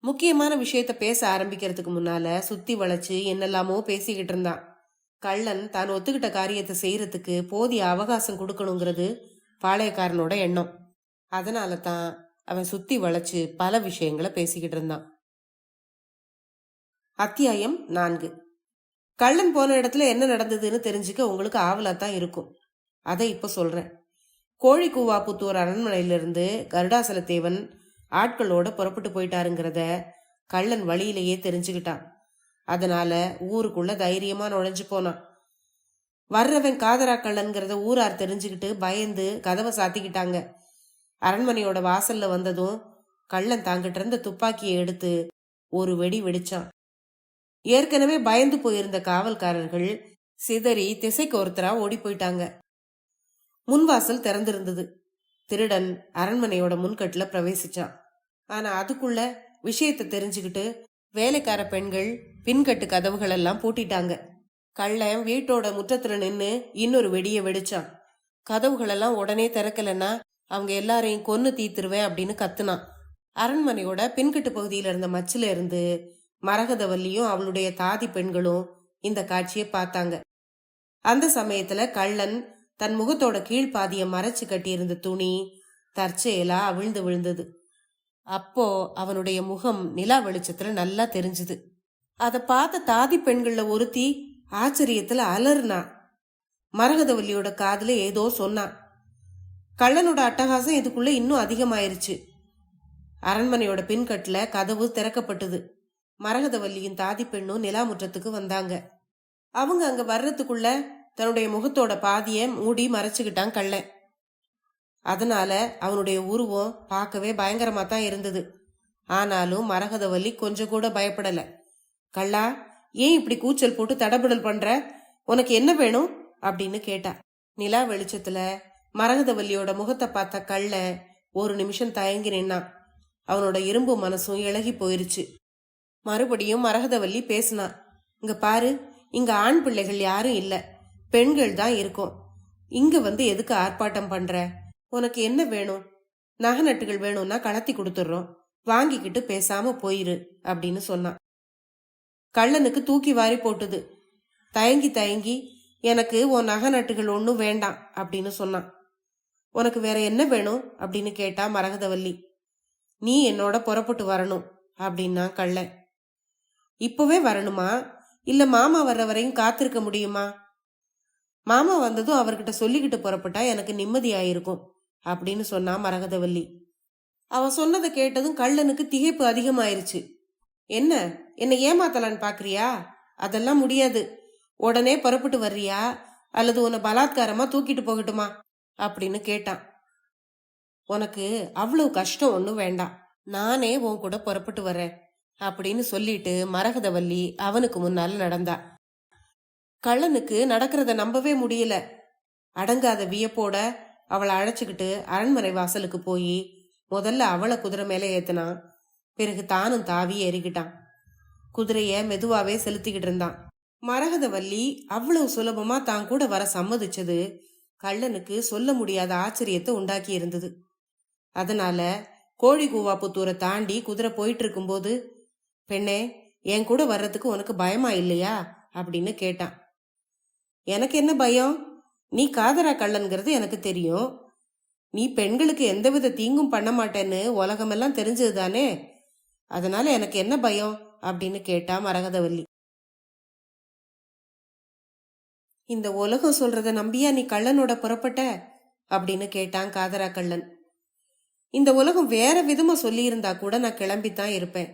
முக்கியமான விஷயத்த பேச ஆரம்பிக்கிறதுக்கு முன்னால சுத்தி வளைச்சு என்னெல்லாமோ பேசிக்கிட்டு இருந்தான். கள்ளன் தான் ஒத்துக்கிட்ட காரியத்தை செய்யறதுக்கு போதிய அவகாசம் கொடுக்கணுங்கிறது பாளையக்காரனோட எண்ணம். அதனால தான் அவன் சுத்தி வளைச்சு பல விஷயங்களை பேசிக்கிட்டு இருந்தான். அத்தியாயம் 4. கள்ளன் போன இடத்துல என்ன நடந்ததுன்னு தெரிஞ்சுக்க உங்களுக்கு ஆவலாத்தான் இருக்கும். அதை இப்ப சொல்றேன். கோழிக்கூவாபுத்தூர் அரண்மனையிலிருந்து கருடாசல தேவன் ஆட்களோட புறப்பட்டு போயிட்டாருங்கிறத கள்ளன் வழியிலேயே தெரிஞ்சுக்கிட்டான். அதனால ஊருக்குள்ள தைரியமா நுழைஞ்சு போனான். வர்றவன் காதரா கள்ளன்கிறத ஊரார் தெரிஞ்சுக்கிட்டு பயந்து கதவை சாத்திக்கிட்டாங்க. அரண்மனையோட வாசல்ல வந்ததும் கள்ளன் தாங்கிட்ட இருந்த துப்பாக்கியை எடுத்து ஒரு வெடி வெடிச்சான். ஏற்கனவே பயந்து போயிருந்த காவல்காரர்கள் சிதறி திசைக்கு ஒருத்தரா ஓடி போயிட்டாங்க. முன்வாசல் திறந்திருந்தது. திருடன் அரண்மனையோட முன்கட்டுல பிரவேசிச்சான். ஆனா அதுக்குள்ள விஷயத்தை தெரிஞ்சுக்கிட்டு வேலைக்கார பெண்கள் பின்கட்டு கதவுகள் எல்லாம் பூட்டிட்டாங்க. கள்ளன் வீட்டோட முற்றத்துல நின்னு இன்னொரு வெடிய வெடிச்சான். கதவுகளெல்லாம் உடனே திறக்கலன்னா அவங்க எல்லாரையும் கொன்னு தீத்துருவேன் அப்படின்னு கத்துனான். அரண்மனையோட பின்கட்டு பகுதியில இருந்த மச்சில இருந்து மரகதவல்லியும் அவளுடைய தாதி பெண்களும் இந்த காட்சியை பார்த்தாங்க. அந்த சமயத்துல கள்ளன் தன் முகத்தோட கீழ்பாதிய மறைச்சு கட்டியிருந்த துணி தற்செயலா அவிழ்ந்து விழுந்தது. அப்போ அவனுடைய முகம் நிலா வெளிச்சத்துல நல்லா தெரிஞ்சுது. அதை பார்த்த தாதி பெண்கள்ல ஒருத்தி ஆச்சரியத்துல அலறுனா. மரகதவல்லியோட காதுல ஏதோ சொன்னான். கள்ளனோட அட்டகாசம் இதுக்குள்ள இன்னும் அதிகமாயிருச்சு. அரண்மனையோட பின்கட்டுல கதவு திறக்கப்பட்டது. மரகதவல்லியின் தாதி பெண்ணும் நிலா முற்றத்துக்கு வந்தாங்க. அவங்க அங்க வர்றதுக்குள்ள தன்னுடைய முகத்தோட பாதிய மூடி மறைச்சுக்கிட்டான் கள்ளன். அதனால அவனுடைய உருவம் பார்க்கவே பயங்கரமா தான் இருந்தது. ஆனாலும் மரகதவல்லி கொஞ்சம் கூட பயப்படல. கள்ளா, ஏன் இப்படி கூச்சல் போட்டு தடபுடல் பண்ற? உனக்கு என்ன வேணும் அப்படின்னு கேட்டா. நிலா வெளிச்சத்துல மரகதவல்லியோட முகத்தை பார்த்த கள்ளன் ஒரு நிமிஷம் தயங்கி நின்னான். அவனோட இரும்பு மனசும் இளகி போயிருச்சு. மறுபடியும் மரகதவல்லி பேசினா. இங்க பாரு, இங்க ஆண் பிள்ளைகள் யாரும் இல்ல, பெண்கள் தான் இருக்கோம். இங்க வந்து எதுக்கு ஆர்ப்பாட்டம் பண்ற? உனக்கு என்ன வேணும்? நகை நட்டுகள் வேணும்னா கலத்தி கொடுத்துட்றோம், வாங்கிக்கிட்டு பேசாம போயிரு அப்படின்னு சொன்னான். கள்ளனுக்கு தூக்கி வாரி போட்டுது. தயங்கி தயங்கி எனக்கு உன் நகை நட்டுகள் ஒன்றும் வேண்டாம் அப்படின்னு சொன்னான். உனக்கு வேற என்ன வேணும் அப்படின்னு கேட்டா மரகதவல்லி. நீ என்னோட புறப்பட்டு வரணும் அப்படின்னா கள்ளன். இப்பவே வரணுமா, இல்ல மாமா வர்ற வரையும் காத்திருக்க முடியுமா? மாமா வந்ததும் அவர்கிட்ட சொல்லிக்கிட்டு புறப்பட்டா எனக்கு நிம்மதியாயிருக்கும் அப்படின்னு சொன்னா மரகதவல்லி. அவ சொன்னதை கேட்டதும் கள்ளனுக்கு திகைப்பு அதிகமாயிருச்சு. என்ன, என்னை ஏமாத்தலான்னு பாக்குறியா? அதெல்லாம் முடியாது. உடனே புறப்பட்டு வர்றியா அல்லது உன்னை பலாத்காரமா தூக்கிட்டு போகட்டுமா அப்படின்னு கேட்டான். உனக்கு அவ்வளவு கஷ்டம் ஒன்றும் வேண்டாம், நானே உன் கூட புறப்பட்டு வர்றேன் அப்படின்னு சொல்லிட்டு மரகதவல்லி அவனுக்கு முன்னால நடந்தா. கள்ளனுக்கு நடக்கிறத நம்பவே முடியல. அடங்காத வியப்போட அவளை அழைச்சுக்கிட்டு அரண்மனை வாசலுக்கு போய் முதல்ல அவளை குதிரை மேலே ஏத்தினான். பிறகு தானும் தாவி ஏறிக்கிட்டான். குதிரைய மெதுவாவே செலுத்திக்கிட்டு இருந்தான். மரகதவல்லி அவ்வளவு சுலபமா தான் கூட வர சம்மதிச்சது கள்ளனுக்கு சொல்ல முடியாத ஆச்சரியத்தை உண்டாக்கி இருந்தது. அதனால கோழி கூவாப்புத்தூரை தாண்டி குதிரை போயிட்டு இருக்கும்போது, பெண்ணே, என் கூட வர்றதுக்கு உனக்கு பயமா இல்லையா அப்படின்னு கேட்டான். எனக்கு என்ன பயம்? நீ காதரா கள்ளன்கிறது எனக்கு தெரியும். நீ பெண்களுக்கு எந்தவித தீங்கும் பண்ண மாட்டேன்னு உலகமெல்லாம் தெரிஞ்சது தானே, அதனால எனக்கு என்ன பயம் அப்படின்னு கேட்டா மரகதவல்லி. இந்த உலகம் சொல்றத நம்பியா நீ கள்ளனோட புறப்பட்ட அப்படின்னு கேட்டான் காதரா கள்ளன். இந்த உலகம் வேற விதமா சொல்லியிருந்தா கூட நான் கிளம்பித்தான் இருப்பேன்.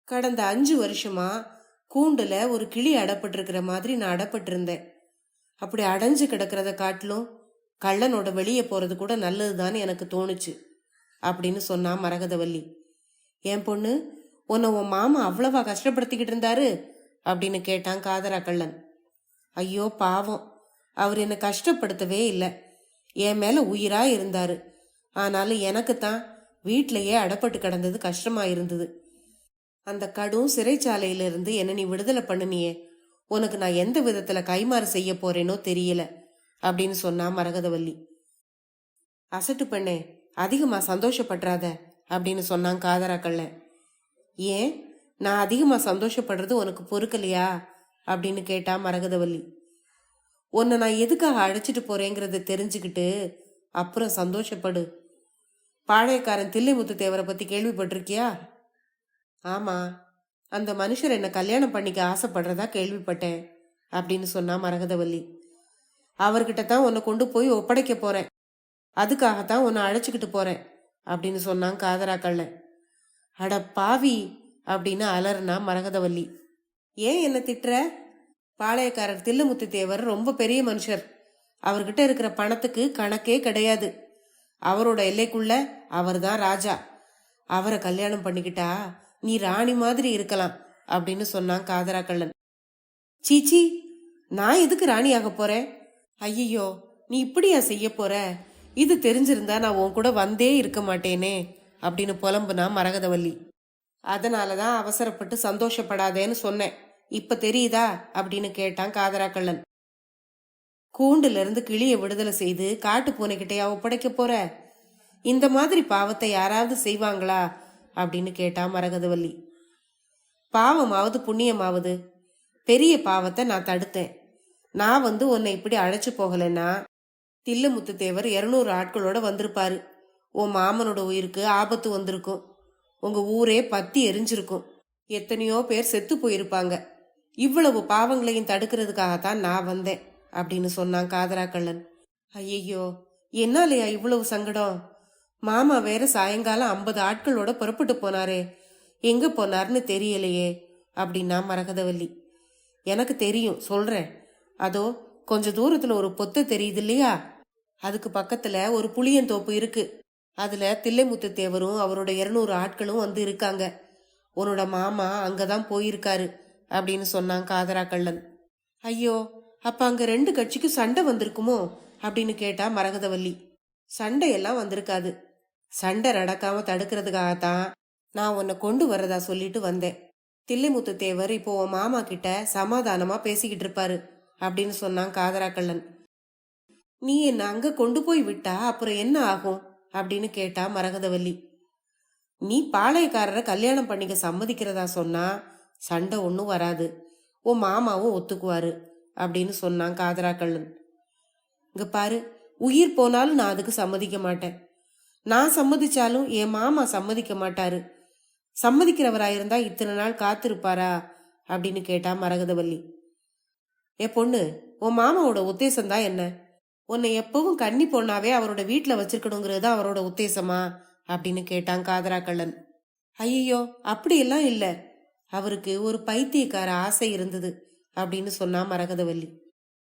கடந்த 5 வருஷமா கூண்டுல ஒரு கிளி அடப்பட்டிருக்கிற மாதிரி நான் அடப்பட்டிருந்தேன். அப்படி அடைஞ்சு கிடக்கிறத காட்டிலும் கள்ளனோட வெளியே போறது கூட நல்லதுதான்னு எனக்கு தோணுச்சு அப்படின்னு சொன்னா மரகதவல்லி. என் பொண்ணு, உன்னை உன் மாமா அவ்வளவா கஷ்டப்படுத்திக்கிட்டு இருந்தாரு அப்படின்னு கேட்டான் காதரா கள்ளன். ஐயோ பாவம், அவர் என்னை கஷ்டப்படுத்தவே இல்லை, என் மேல உயிரா இருந்தாரு. ஆனாலும் எனக்குத்தான் வீட்டிலேயே அடப்பட்டு கிடந்தது கஷ்டமா இருந்தது. அந்த கடும் சிறைச்சாலையிலிருந்து என்ன நீ விடுதலை பண்ணினியே, உனக்கு நான் எந்த விதத்துல கைமாறு செய்ய போறேனோ தெரியல அப்படின்னு சொன்னா மரகதவல்லி. அசட்டு பெண்ணே, அதிகமா சந்தோஷப்படுறாத அப்படின்னு சொன்னான் காதரா கள்ளன். ஏன், நான் அதிகமா சந்தோஷப்படுறது உனக்கு பொறுக்கலையா அப்படின்னு கேட்டா மரகதவல்லி. உன்னை நான் எதுக்காக அழைச்சிட்டு போறேங்கிறத தெரிஞ்சுக்கிட்டு அப்புறம் சந்தோஷப்படு. பாளையக்காரன் தில்லைமுத்து தேவரை பத்தி கேள்விப்பட்டிருக்கியா? ஆமா, அந்த மனுஷர் என்ன கல்யாணம் பண்ணிக்க ஆசைப்படுறதா கேள்விப்பட்டேன் அப்படின்னு சொன்னா மரகதவல்லி. அவர்கிட்ட தான் உன்னை கொண்டு போய் ஒப்படைக்க போறேன், அதுக்காகத்தான் உன்னை அழைச்சிக்கிட்டு போறேன் அப்படின்னு சொன்னான் காதரா கள்ளன். அட பாவி அப்படின்னு அலர்னா மரகதவல்லி. ஏன் என்ன திட்டுற? பாளையக்காரர் தில்லைமுத்து தேவர் ரொம்ப பெரிய மனுஷர். அவர்கிட்ட இருக்கிற பணத்துக்கு கணக்கே கிடையாது. அவரோட எல்லைக்குள்ள அவர் தான் ராஜா. அவரை கல்யாணம் பண்ணிக்கிட்டா நீ ராணி மாதிரி இருக்கலாம் அப்படின்னு சொன்னான் காதரா கள்ளன். சீச்சி, நான் எதுக்கு ராணியாக போறேன்? ஐயோ, நீ இப்படியா செய்ய போற? இது தெரிஞ்சிருந்தா நான் உன் கூட வந்தே இருக்க மாட்டேனே அப்படின்னு புலம்புனா மரகதவல்லி. அதனாலதான் அவசரப்பட்டு சந்தோஷப்படாதேன்னு சொன்னேன். இப்ப தெரியுதா அப்படின்னு கேட்டான் காதராக்கள்ளன். கூண்டுல இருந்து கிளிய விடுதலை செய்து காட்டு பூனைக்கிட்டையா ஒப்படைக்க போற? இந்த மாதிரி பாவத்தை யாராவது செய்வாங்களா அப்படின்னு கேட்டா மரகதவல்லி. பாவமாவது புண்ணியமாவது பெரிய பாவத்தை நான் தடுத்தேன். நான் உன்னை இப்படி அழைச்சு போகலன்னா தில்லுமுத்து தேவர் 200 ஆட்களோட வந்திருப்பாரு. உன் மாமனோட உயிருக்கு ஆபத்து வந்திருக்கும். உங்க ஊரே பத்தி எரிஞ்சிருக்கும். எத்தனையோ பேர் செத்து போயிருப்பாங்க. இவ்வளவு பாவங்களையும் தடுக்கிறதுக்காகத்தான் நான் வந்தேன் அப்படின்னு சொன்னான் காதராக்கள்ளன். ஐயோ, என்னாலயா இவ்வளவு சங்கடம்? மாமா வேற சாயங்காலம் 50 ஆட்களோட புறப்பட்டு போனாரே, எங்க போனார்னு தெரியலையே அப்படின்னா மரகதவல்லி. எனக்கு தெரியும், சொல்றேன். அதோ கொஞ்ச தூரத்துல ஒரு பொத்தை தெரியுது இல்லையா, அதுக்கு பக்கத்துல ஒரு புளியந்தோப்பு இருக்கு. அதுல தில்லைமுத்து தேவரும் அவரோட 200 ஆட்களும் இருக்காங்க. உன்னோட மாமா அங்கதான் போயிருக்காரு அப்படின்னு சொன்னான் காதராக்கள்ளன். ஐயோ, அப்ப அங்க 2 கட்சிக்கும் சண்டை வந்திருக்குமோ அப்படின்னு கேட்டா மரகதவல்லி. சண்டையெல்லாம் வந்திருக்காது. சண்டை நடக்காம தடுக்கிறதுக்காகத்தான் நான் உன்னை கொண்டு வரதா சொல்லிட்டு வந்தேன். தில்லைமுத்து தேவர் இப்போ உன் மாமா கிட்ட சமாதானமா பேசிக்கிட்டு இருப்பாரு அப்படின்னு சொன்னான் காதராக்கள்ளன். நீ என்ன அங்க கொண்டு போய் விட்டா அப்புறம் என்ன ஆகும் அப்படின்னு கேட்டா மரகதவல்லி. நீ பாளையக்காரரை கல்யாணம் பண்ணிக்க சம்மதிக்கிறதா சொன்னா சண்டை ஒன்னும் வராது, உன் மாமாவும் ஒத்துக்குவாரு அப்படின்னு சொன்னான் காதராக்கள்ளன். இங்க பாரு, உயிர் போனாலும் நான் அதுக்கு சம்மதிக்க மாட்டேன். நான் சம்மதிச்சாலும் என் மாமா சம்மதிக்க மாட்டாரு. சம்மதிக்கிறவராயிருந்தா இத்தனை நாள் காத்திருப்பாரா அப்படின்னு கேட்டா மரகதவல்லி. ஏ பொண்ணு, உன் மாமாவோட உத்தேசம் தான் என்ன? உன்னை எப்பவும் கன்னி பொண்ணாவே அவரோட வீட்டுல வச்சிருக்கணுங்கிறது அவரோட உத்தேசமா அப்படின்னு கேட்டான் காதராக்கள்ளன். ஐயோ, அப்படியெல்லாம் இல்ல, அவருக்கு ஒரு பைத்தியக்கார ஆசை இருந்தது அப்படின்னு சொன்னா மரகதவல்லி.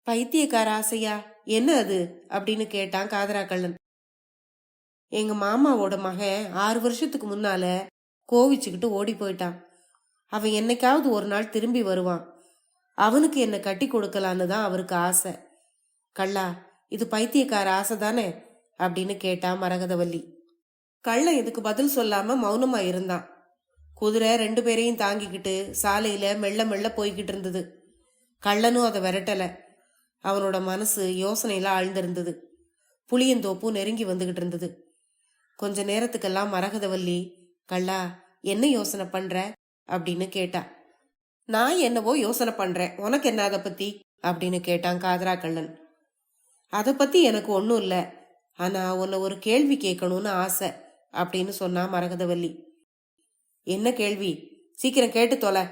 பைத்தியக்கார ஆசையா? என்ன அது அப்படின்னு கேட்டான் காதராக்கள்ளன். எங்க மாமாவோட மகன் 6 வருஷத்துக்கு முன்னால கோவிச்சுக்கிட்டு ஓடி போயிட்டான். அவன் என்னைக்காவது ஒரு நாள் திரும்பி வருவான். அவனுக்கு என்ன கட்டி கொடுக்கலான்னு தான் அவருக்கு ஆசை. கள்ளா, இது பைத்தியக்கார ஆசை தானே அப்படின்னு கேட்டா மரகதவல்லி. கள்ளன் இதுக்கு பதில் சொல்லாம மௌனமா இருந்தான். குதிரை 2 பேரையும் தாங்கிக்கிட்டு சாலையில மெல்ல மெல்ல போய்கிட்டு இருந்தது. கள்ளனும் அதை விரட்டல. அவனோட மனசு யோசனையில ஆழ்ந்திருந்தது. புளியந்தோப்பும் நெருங்கி வந்துகிட்டு இருந்தது. கொஞ்ச நேரத்துக்கெல்லாம் மரகதவல்லி, கள்ளா, என்ன யோசனை பண்ற அப்படின்னு கேட்டா. நான் என்னவோ யோசனை பண்றேன், உனக்கு என்ன அதை பத்தி அப்படின்னு கேட்டான் காதராக்கள்ளன். அதை பத்தி எனக்கு ஒன்னும் இல்ல, ஆனா உன்னை ஒரு கேள்வி கேட்கணும்னு ஆசை அப்படின்னு சொன்னா மரகதவல்லி. என்ன கேள்வி? சீக்கிரம் கேட்டு தொலை.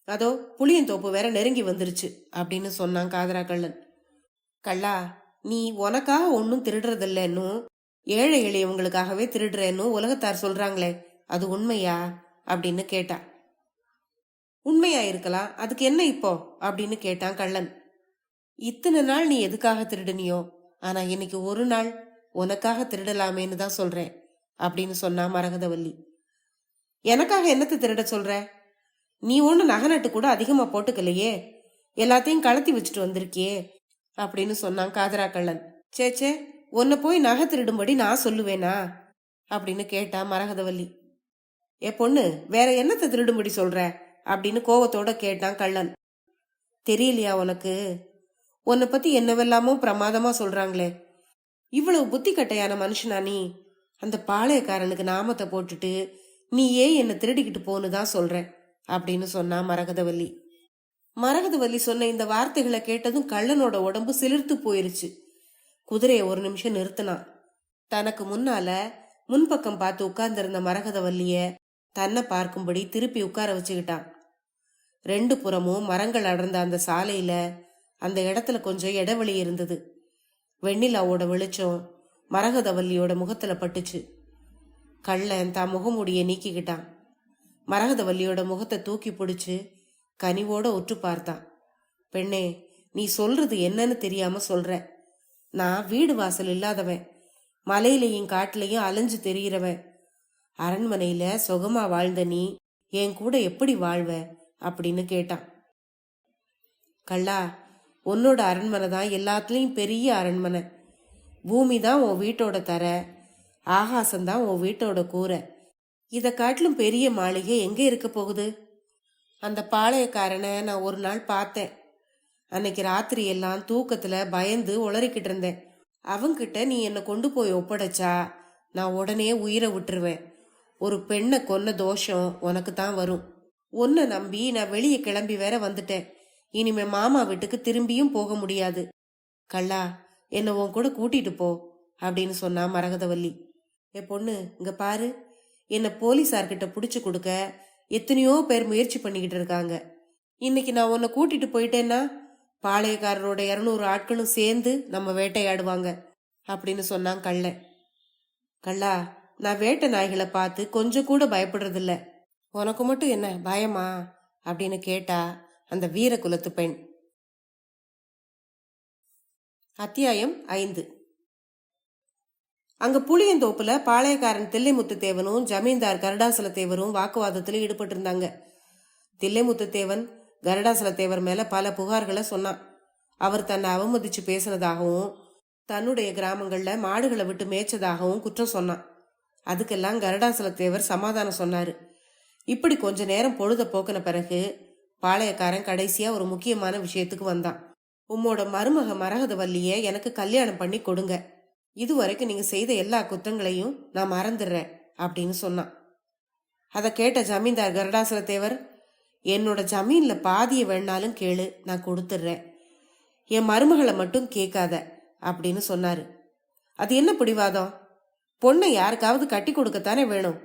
அதோ புளியந்தோப்பு வேற நெருங்கி வந்துருச்சு அப்படின்னு சொன்னான் காதராக்கள்ளன். கள்ளா, நீ உனக்காக ஒன்னும் திருடுறதில்லைன்னு, ஏழை எளியவங்களுக்காகவே திருடுறேன்னு உலகத்தார் சொல்றாங்களே, அது உண்மையா அப்படின்னு கேட்டா. உண்மையா இருக்கலாம், அதுக்கு என்ன இப்போ அப்படின்னு கேட்டான் கள்ளன். இத்தனை நாள் நீ எதுக்காக திருடுனியோ, ஆனா இன்னைக்கு ஒரு நாள் உனக்காக திருடலாமேன்னு தான் சொல்றேன் அப்படின்னு சொன்னா மரகதவல்லி. எனக்காக என்னத்தை திருட சொல்ற? நீ ஒண்ணு நகை நட்டு கூட அதிகமா போட்டுக்கலையே, எல்லாத்தையும் கலத்தி வச்சுட்டு வந்திருக்கியே அப்படின்னு சொன்னான் காதராக்கள்ளன். சேச்சே, உன்னை போய் நகை திருடும்படி நான் சொல்லுவேனா அப்படின்னு கேட்டா மரகதவல்லி. ஏ பொண்ணு, வேற என்னத்தை திருடும்படி சொல்ற அப்படின்னு கோவத்தோட கேட்டான் கள்ளன். தெரியலையா உனக்கு? உன்னை பத்தி என்னவெல்லாமோ பிரமாதமா சொல்றாங்களே, இவ்வளவு புத்தி கட்டையான மனுஷனா நீ? அந்த பாளையக்காரனுக்கு நாமத்தை போட்டுட்டு நீ ஏன் என்ன திருடிக்கிட்டு போனுதான் சொல்றேன் அப்படின்னு சொன்னா மரகதவல்லி. மரகதவல்லி சொன்ன இந்த வார்த்தைகளை கேட்டதும் கள்ளனோட உடம்பு சிலிர்த்து போயிருச்சு. குதிரையை ஒரு நிமிஷம் நிறுத்தினான். தனக்கு முன்னால முன்பக்கம் பார்த்து உட்கார்ந்திருந்த மரகதவல்லிய தன்னை பார்க்கும்படி திருப்பி உட்கார வச்சுக்கிட்டான். 2 புறமும் மரங்கள் அடர்ந்த அந்த சாலையில அந்த இடத்துல கொஞ்சம் இடைவெளி இருந்தது. வெண்ணிலாவோட வெளிச்சம் மரகதவல்லியோட முகத்துல பட்டுச்சு. கள்ளன் தான் முகமூடிய நீக்கிக்கிட்டான். மரகதவல்லியோட முகத்தை தூக்கி பிடிச்சு கனிவோட உற்று பார்த்தான். பெண்ணே, நீ சொல்றது என்னன்னு தெரியாம சொல்ற. நான் வீடு வாசல் இல்லாதவன், மலையிலையும் காட்டுலையும் அலைஞ்சு தெரிகிறவன். அரண்மனையில சுகமா வாழ்ந்த நீ என் கூட எப்படி வாழ்வ அப்படின்னு கேட்டான். கள்ளா, உன்னோட அரண்மனை தான் எல்லாத்துலயும் பெரிய அரண்மனை. பூமி தான் உன் வீட்டோட தர, ஆகாசம்தான் உன் வீட்டோட கூரை. இதை காட்டிலும் பெரிய மாளிகை எங்கே இருக்க போகுது? அந்த பாளையக்காரனை நான் ஒரு நாள் பார்த்தேன். அன்னைக்கு ராத்திரி எல்லாம் தூக்கத்துல பயந்து உளறிக்கிட்டு இருந்தேன். அவங்கிட்ட நீ என்னை கொண்டு போய் ஒப்படைச்சா நான் உடனே உயிரை விட்டுருவேன். ஒரு பெண்ணை கொன்ன தோஷம் உனக்கு தான் வரும். உன்னை நம்பி நான் வெளியே கிளம்பி வேற வந்துட்டேன். இனிமே மாமா வீட்டுக்கு திரும்பியும் போக முடியாது. கள்ளா, என்னை உன் கூட கூட்டிட்டு போ அப்படின்னு சொன்னா மரகதவல்லி. பொண்ணு, இங்க பாரு, என்னை போலீஸார்கிட்ட புடிச்சு கொடுக்க எத்தனையோ பேர் முயற்சி பண்ணிக்கிட்டு இருக்காங்க. இன்னைக்கு நான் உன்னை கூட்டிட்டு போயிட்டேன்னா பாளையக்காரரோட 200 ஆட்களும் சேர்ந்து நம்ம வேட்டையாடுவாங்க அப்படின்னு சொன்னான் கள்ளன். கள்ளா, நான் வேட்டை நாய்களை பார்த்து கொஞ்சம் கூட பயப்படுறதில்ல. உனக்கு மட்டும் என்ன பயமா அப்படின்னு கேட்டா அந்த வீர குலத்து பெண். அத்தியாயம் 5. அங்க புளியந்தோப்புல பாளையக்காரன் தில்லைமுத்து தேவனும் ஜமீன்தார் கருடாசல தேவரும் வாக்குவாதத்துல ஈடுபட்டு இருந்தாங்க. தில்லைமுத்து தேவன் கருடாசல தேவர் மேல பல புகார்களை சொன்னான். அவர் தன்னை அவமதிச்சு பேசினதாகவும் தன்னுடைய கிராமங்கள்ல மாடுகளை விட்டு மேய்ச்சதாகவும் குற்றம் சொன்னான். அதுக்கெல்லாம் கருடாசல தேவர் சமாதானம் சொன்னாரு. இப்படி கொஞ்ச நேரம் பொழுத போக்கின பிறகு பாளையக்காரன் கடைசியா ஒரு முக்கியமான விஷயத்துக்கு வந்தான். உம்மோட மருமக மரகதவல்லிய எனக்கு கல்யாணம் பண்ணி கொடுங்க. இதுவரைக்கும் நீங்க செய்த எல்லா குற்றங்களையும் நான் மறந்துடுறேன் அப்படின்னு சொன்னான். அதை கேட்ட ஜமீன்தார் கருடாசல தேவர், என்னோட ஜமீன்ல பாதியை வேணாலும் கேளு, நான் கொடுத்துட்றேன். என் மருமகளை மட்டும் கேட்காத அப்படின்னு சொன்னாரு. அது என்ன பிடிவாதம்? பொண்ணை யாருக்காவது கட்டி கொடுக்கத்தானே வேணும்.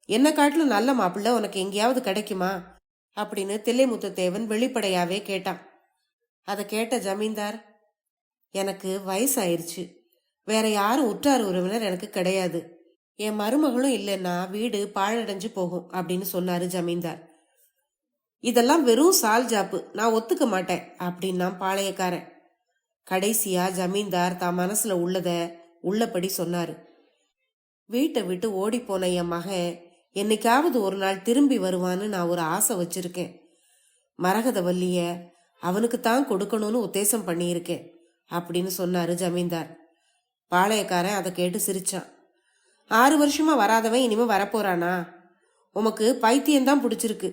என்ன காட்டிலும் நல்ல மாப்பிள்ள உனக்கு எங்கேயாவது கிடைக்குமா அப்படின்னு தில்லைமுத்து தேவன் வெளிப்படையாவே கேட்டான். அதை கேட்ட ஜமீன்தார், எனக்கு வயசாயிருச்சு, வேற யாரும் உற்றார் உறவினர் எனக்கு கிடையாது, என் மருமகளும் இல்லைன்னா வீடு பாழடைஞ்சு போகும் அப்படின்னு சொன்னாரு ஜமீன்தார். இதெல்லாம் வெறும் சால் ஜாப்பு, நான் ஒத்துக்க மாட்டேன் அப்படின்னா பாளையக்காரன். கடைசியா ஜமீன்தார் தான் மனசுல உள்ளத உள்ளபடி சொன்னாரு. வீட்டை விட்டு ஓடி போன என் மகன் என்னைக்காவது ஒரு நாள் திரும்பி வருவான்னு நான் ஒரு ஆசை வச்சிருக்கேன். மரகதவல்லிய அவனுக்கு தான் கொடுக்கணும்னு உத்தேசம் பண்ணியிருக்கேன் அப்படின்னு சொன்னாரு ஜமீன்தார். பாளையக்காரன் அதை கேட்டு சிரிச்சான். 6 வருஷமா வராதவன் இனிமே வரப்போறானா? உமக்கு பைத்தியம்தான் பிடிச்சிருக்கு.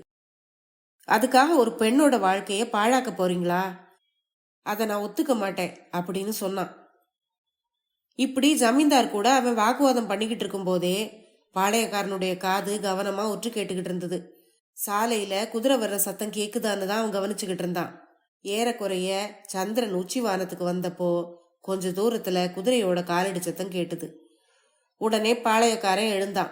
அதுக்காக ஒரு பெண்ணோட வாழ்க்கைய பாழாக்க போறீங்களா? அதை நான் ஒத்துக்க மாட்டேன் அப்படின்னு சொன்னான். இப்படி ஜமீன்தார் கூட அவன் வாக்குவாதம் பண்ணிக்கிட்டு இருக்கும் போதே பாளையக்காரனுடைய காது கவனமா உற்று கேட்டுக்கிட்டு இருந்தது. சாலையில குதிரை வர்ற சத்தம் கேக்குதான்னு தான் அவன் கவனிச்சுக்கிட்டு இருந்தான். ஏறக்குறைய சந்திரன் உச்சி வானத்துக்கு வந்தப்போ கொஞ்ச தூரத்துல குதிரையோட காலடி சத்தம் கேட்டுது. உடனே பாளையக்காரன் எழுந்தான்.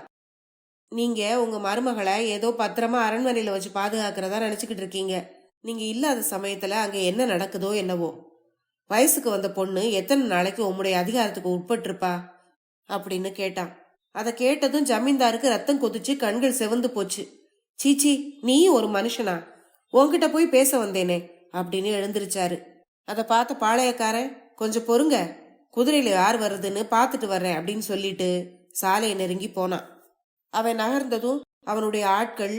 நீங்க உங்க மருமகளை ஏதோ பத்திரமா அரண்மனையில வச்சு பாதுகாக்கிறதா நினைச்சுக்கிட்டு இருக்கீங்க. நீங்க இல்லாத சமயத்துல அங்க என்ன நடக்குதோ என்னவோ. வயசுக்கு வந்த பொண்ணு எத்தனை நாளைக்கு உம்முடைய அதிகாரத்துக்கு உட்பட்டிருப்பா அப்படின்னு கேட்டான். அதை கேட்டதும் ஜமீன்தாருக்கு ரத்தம் கொதிச்சு கண்கள் செவந்து போச்சு. சீச்சி, நீயும் ஒரு மனுஷனா? உன்கிட்ட போய் பேச வந்தேனே அப்படின்னு எழுந்திருச்சாரு. அதை பார்த்த பாளையக்காரன், கொஞ்சம் பொறுங்க, குதிரையில யார் வருதுன்னு பார்த்துட்டு வர்றேன் அப்படின்னு சொல்லிட்டு சாலையை நெருங்கி போனான். அவன் நகர்ந்ததும் அவனுடைய ஆட்கள்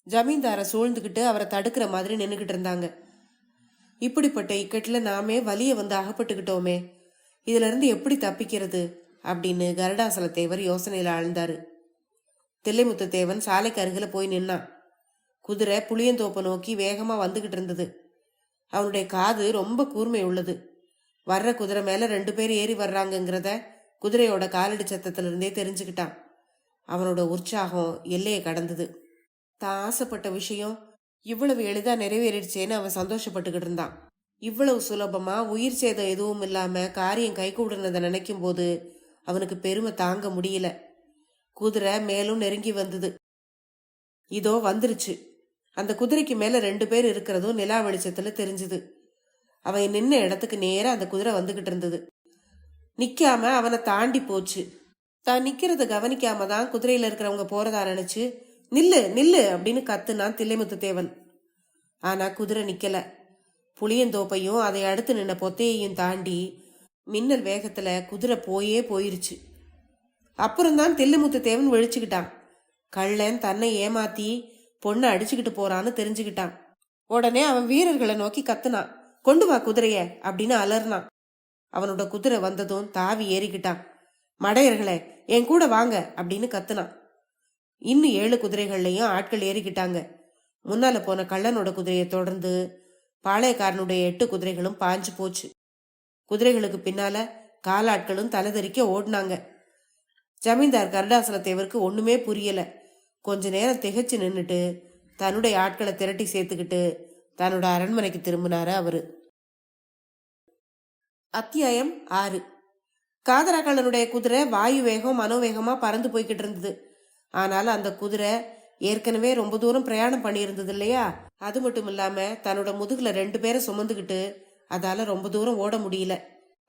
ஜமீன்தாரை சூழ்ந்துகிட்டு அவரை தடுக்கிற மாதிரி நின்னுகிட்டு இருந்தாங்க. இப்படிப்பட்ட இக்கட்டுல நாமே வலிய வந்து அகப்பட்டுக்கிட்டோமே, இதுல இருந்து எப்படி தப்பிக்கிறது அப்படின்னு கருடாசல தேவர் யோசனையில ஆழ்ந்தாரு. தில்லைமுத்து தேவன் சாலைக்கு அருகில போய் நின்னான். குதிரை புளியந்தோப்பை நோக்கி வேகமா வந்துகிட்டு இருந்தது. அவனுடைய காது ரொம்ப கூர்மை உள்ளது. வர்ற குதிரை மேல 2 பேர் ஏறி வர்றாங்கங்கிறத குதிரையோட காலடி சத்தத்துல இருந்தே தெரிஞ்சுக்கிட்டான். அவனோட உற்சாகம் எல்லையை கடந்தது. தான் ஆசைப்பட்ட விஷயம் இவ்வளவு எளிதா நிறைவேறிடுச்சேன்னு அவன் சந்தோஷப்பட்டுக்கிட்டு இருந்தான். இவ்வளவு சுலபமா உயிர் சேதம் எதுவும் இல்லாம காரியம் கைகூடுனதை நினைக்கும் போது அவனுக்கு பெருமை தாங்க முடியல. குதிரை மேலும் நெருங்கி வந்தது. இதோ வந்துருச்சு. அந்த குதிரைக்கு மேல 2 பேர் இருக்கிறதும் நிலா வெளிச்சத்துல தெரிஞ்சுது. அவன் நின்ன இடத்துக்கு நேரா அந்த குதிரை வந்துகிட்டு இருந்தது. நிக்காம அவனை தாண்டி போச்சு. தான் நிக்கிறத கவனிக்காம தான் குதிரையில இருக்கிறவங்க போறதா நினைச்சு நில்லு நில்லு அப்படின்னு கத்துனான் தில்லைமுத்து தேவன். ஆனா குதிரை நிக்கல. புளியந்தோப்பையும் அதை அடுத்து நின்ன பொத்தையையும் தாண்டி மின்னல் வேகத்துல குதிரை போயிருச்சு. அப்புறம்தான் தில்லைமுத்து தேவன் விழிச்சுக்கிட்டான். கள்ளன் தன்னை ஏமாத்தி பொண்ணை அடிச்சுக்கிட்டு போறான்னு தெரிஞ்சுக்கிட்டான். உடனே அவன் வீரர்களை நோக்கி கத்துனான். கொண்டு வா குதிரைய அப்படின்னு அலர்னான். அவனோட குதிரை வந்ததும் தாவி ஏறிக்கிட்டான். மடையர்களே, என் கூட வாங்க அப்படின்னு கத்துனான். இன்னும் 7 குதிரைகள்லையும் ஆட்கள் ஏறிக்கிட்டாங்க. முன்னால போன கள்ளனோட குதிரையை தொடர்ந்து பாளையக்காரனுடைய 8 குதிரைகளும் பாஞ்சு போச்சு. குதிரைகளுக்கு பின்னால காலாட்களும் தலைதறிக்க ஓடினாங்க. ஜமீன்தார் கருடாசலத்தேவருக்கு ஒண்ணுமே புரியல. கொஞ்ச நேரம் திகைச்சு நின்னுட்டு தன்னுடைய ஆட்களை திரட்டி சேர்த்துக்கிட்டு தன்னோட அரண்மனைக்கு திரும்பினாரு அவரு. அத்தியாயம் 6. காதராக்கள்ளனுடைய குதிரை வாயு வேகம் மனோவேகமா பறந்து போய்கிட்டு இருந்தது. ஆனாலும் அந்த குதிரை ஏற்கனவே ரொம்ப தூரம் பிரயாணம் பண்ணியிருந்தது இல்லையா? அது மட்டும் இல்லாம தன்னோட முதுகுல 2 பேரை சுமந்துக்கிட்டு அதால ரொம்ப தூரம் ஓட முடியல.